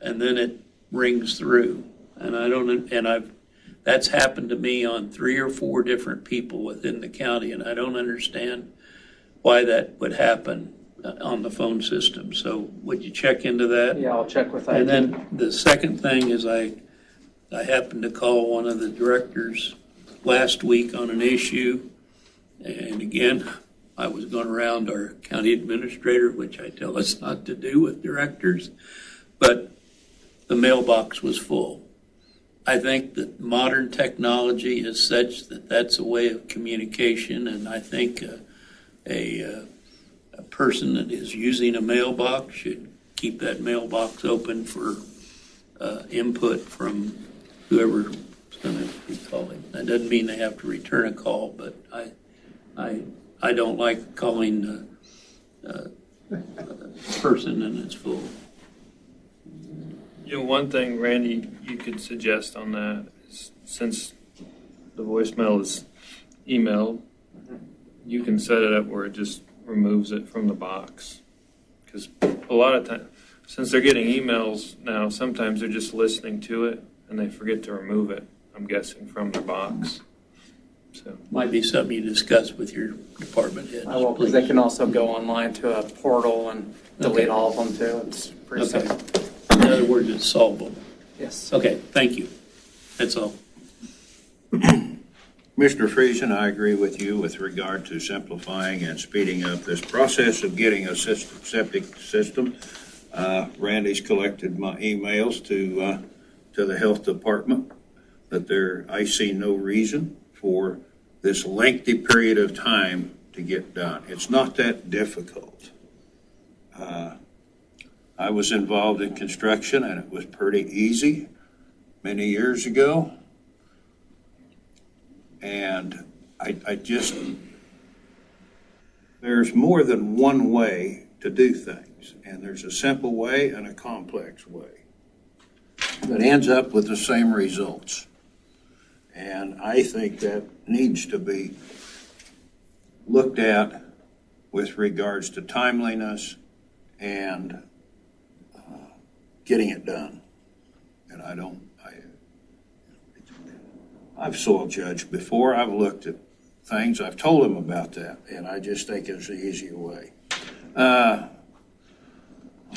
S6: and then it rings through. And that's happened to me on 3 or 4 different people within the county, and I don't understand why that would happen on the phone system. So would you check into that?
S12: Yeah, I'll check with that.
S6: And then the second thing is I happened to call one of the directors last week on an issue, and again, I was going around our county administrator, which I tell us not to do with directors, but the mailbox was full. I think that modern technology is such that that's a way of communication, and I think a person that is using a mailbox should keep that mailbox open for input from whoever's going to be calling. That doesn't mean they have to return a call, but I don't like calling a person and it's full.
S10: You know, one thing, Randy, you could suggest on that is, since the voicemail is emailed, you can set it up where it just removes it from the box. Because a lot of times, since they're getting emails now, sometimes they're just listening to it and they forget to remove it, I'm guessing, from their box. So
S6: Might be something you discuss with your department heads.
S12: I will, because they can also go online to a portal and delete all of them too. It's pretty simple.
S6: In other words, it's solvable.
S12: Yes.
S6: Okay, thank you. That's all.
S1: Commissioner Friesen, I agree with you with regard to simplifying and speeding up this process of getting a septic system. Randy's collected my emails to the health department that I see no reason for this lengthy period of time to get done. It's not that difficult. I was involved in construction and it was pretty easy many years ago. And I just, there's more than one way to do things, and there's a simple way and a complex way that ends up with the same results. And I think that needs to be looked at with regards to timeliness and getting it done. And I've soil judged before. I've looked at things. I've told them about that, and I just think it's the easier way. On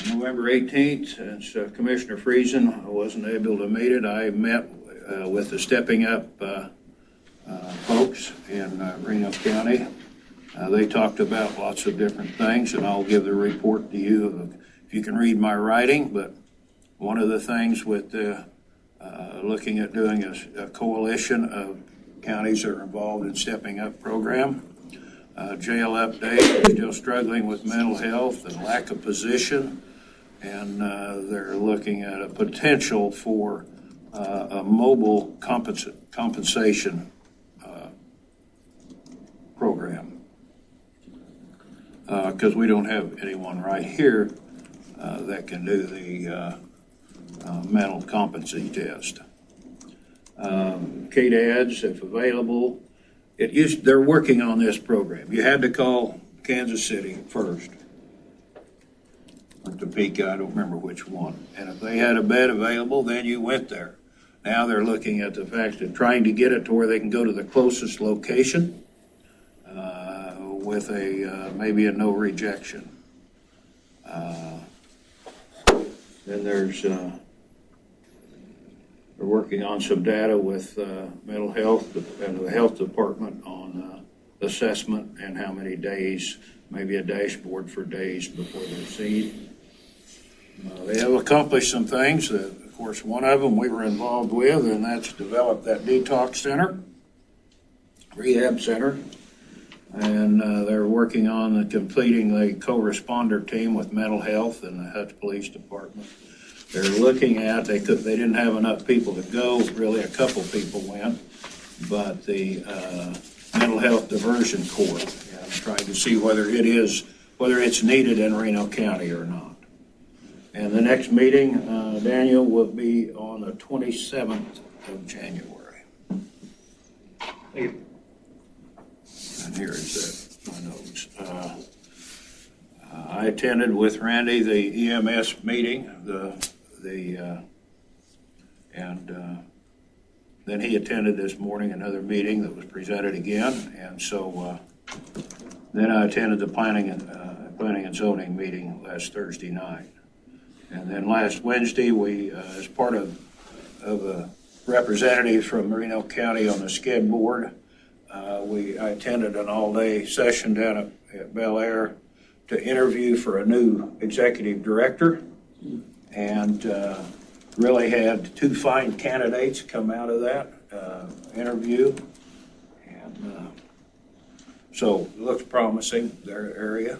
S1: November 18th, since Commissioner Friesen wasn't able to meet it, I met with the Stepping Up folks in Reno County. They talked about lots of different things, and I'll give the report to you if you can read my writing. But one of the things with looking at doing a coalition of counties that are involved in Stepping Up program. Jail update, they're still struggling with mental health and lack of position, and they're looking at a potential for a mobile compensation program. Because we don't have anyone right here that can do the mental competency test. KDADs, if available, they're working on this program. You had to call Kansas City first, or Topeka, I don't remember which one. And if they had a bed available, then you went there. Now they're looking at the fact of trying to get it to where they can go to the closest location with maybe a no rejection. Then they're working on some data with mental health and the health department on assessment and how many days, maybe a dashboard for days before they're seen. They have accomplished some things that, of course, one of them we were involved with, and that's developed that detox center, rehab center. And they're working on completing the co-responder team with mental health and the Hutch Police Department. They're looking at, they didn't have enough people to go, really a couple people went, but the mental health diversion court, and trying to see whether it's needed in Reno County or not. And the next meeting, Daniel, will be on the 27th of January. Thank you. And here is my notes. I attended with Randy the EMS meeting, and then he attended this morning another meeting that was presented again, and so then I attended the planning and zoning meeting last Thursday night, and then last Wednesday we, as part of representatives from Reno County on the SCED board, I attended an all-day session down at Bel Air to interview for a new executive director, and really had two fine candidates come out of that interview, and so it looks promising, their area.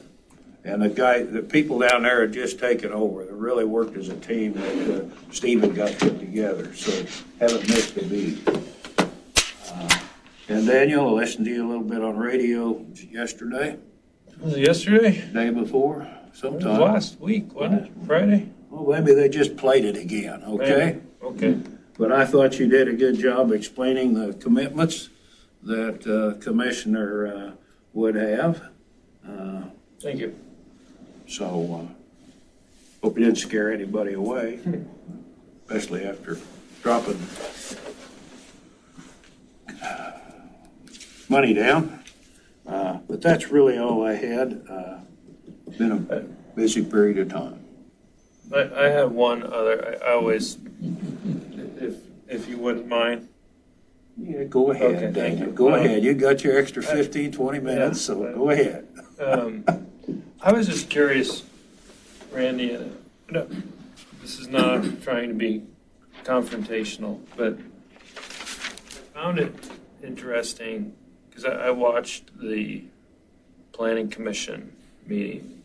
S1: And the people down there have just taken over. They really worked as a team that Stephen got put together, so haven't missed a beat. And Daniel, I listened to you a little bit on radio yesterday.
S10: Was it yesterday?
S1: Day before, sometime.
S10: Last week, wasn't it? Friday?
S1: Well, maybe they just played it again, okay?
S10: Maybe. Okay.
S1: But I thought you did a good job explaining the commitments that Commissioner would have.
S10: Thank you.
S1: So, hope you didn't scare anybody away, especially after dropping money down. But that's really all I had. Been a busy period of time.
S10: I have one other. I always, if you wouldn't mind.
S1: Yeah, go ahead,
S10: Okay,
S1: Daniel.
S10: thank you.
S1: Go ahead. You got your extra 15, 20 minutes, so go ahead.
S10: I was just curious, Randy, no, this is not trying to be confrontational, but I found it interesting because I watched the Planning Commission meeting,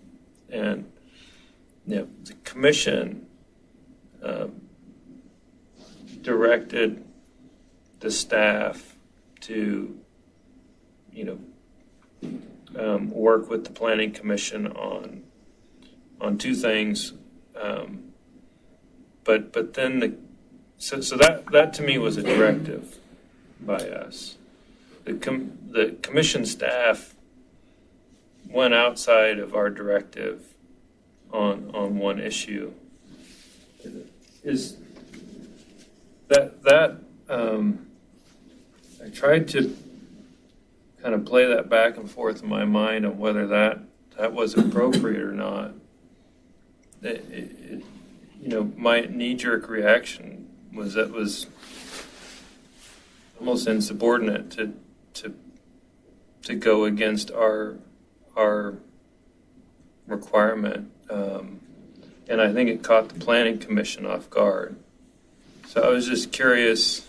S10: and the commission directed the staff to, work with the Planning Commission on two things. But then so that to me was a directive by us. The commission staff went outside of our directive on one issue. Is that I tried to kind of play that back and forth in my mind on whether that was appropriate or not. My knee-jerk reaction was that was almost insubordinate to go against our requirement, and I think it caught the Planning Commission off guard. So I was just curious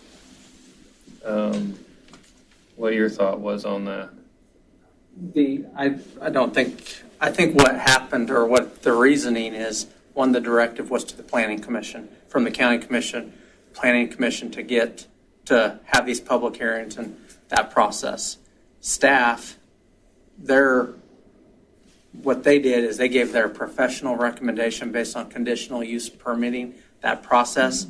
S10: what your thought was on that.
S12: I think what happened, or what the reasoning is, one, the directive was to the Planning Commission, from the County Commission, Planning Commission to have these public hearings and that process. Staff, what they did is they gave their professional recommendation based on conditional use permitting, that process,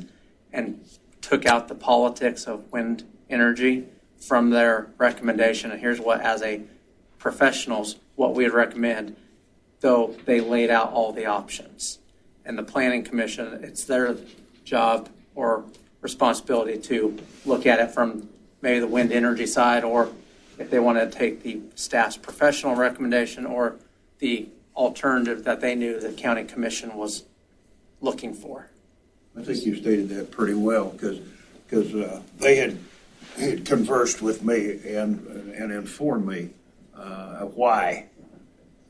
S12: and took out the politics of wind energy from their recommendation. And here's what, as a professionals, what we would recommend, though they laid out all the options. And the Planning Commission, it's their job or responsibility to look at it from maybe the wind energy side, or if they want to take the staff's professional recommendation or the alternative that they knew the County Commission was looking for.
S1: I think you stated that pretty well, because they had conversed with me and informed me why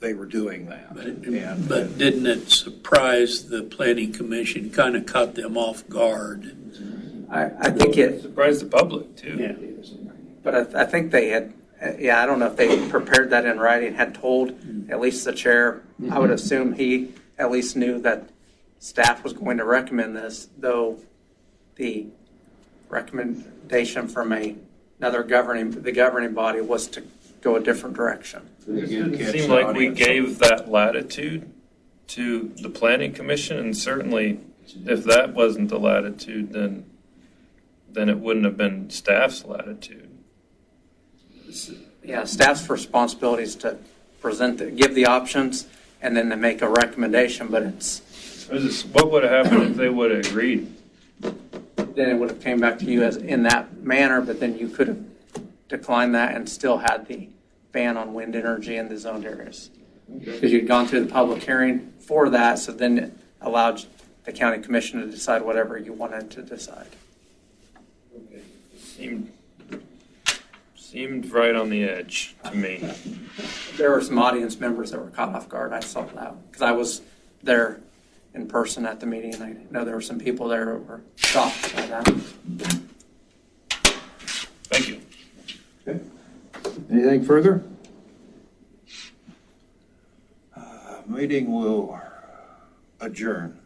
S1: they were doing that.
S6: But didn't it surprise the Planning Commission, kind of caught them off guard?
S12: I think it
S10: surprised the public too.
S6: Yeah.
S12: But I think they had, I don't know if they prepared that in writing, had told at least the chair. I would assume he at least knew that staff was going to recommend this, though the recommendation from the governing body was to go a different direction.
S10: It didn't seem like we gave that latitude to the Planning Commission, and certainly if that wasn't the latitude, then it wouldn't have been staff's latitude.
S12: Yeah, staff's responsibility is to give the options and then to make a recommendation, but
S10: What would have happened if they would have agreed?
S12: then it would have came back to you as in that manner, but then you could have declined that and still had the ban on wind energy in the zoned areas. Because you'd gone through the public hearing for that, so then it allowed the county commission to decide whatever you wanted to decide.
S10: Okay. Seemed right on the edge to me.
S12: There were some audience members that were caught off guard. I saw that because I was there in person at the meeting, and I know there were some people there who were shocked by that.
S10: Thank you.
S1: Okay. Anything further? Meeting will adjourn.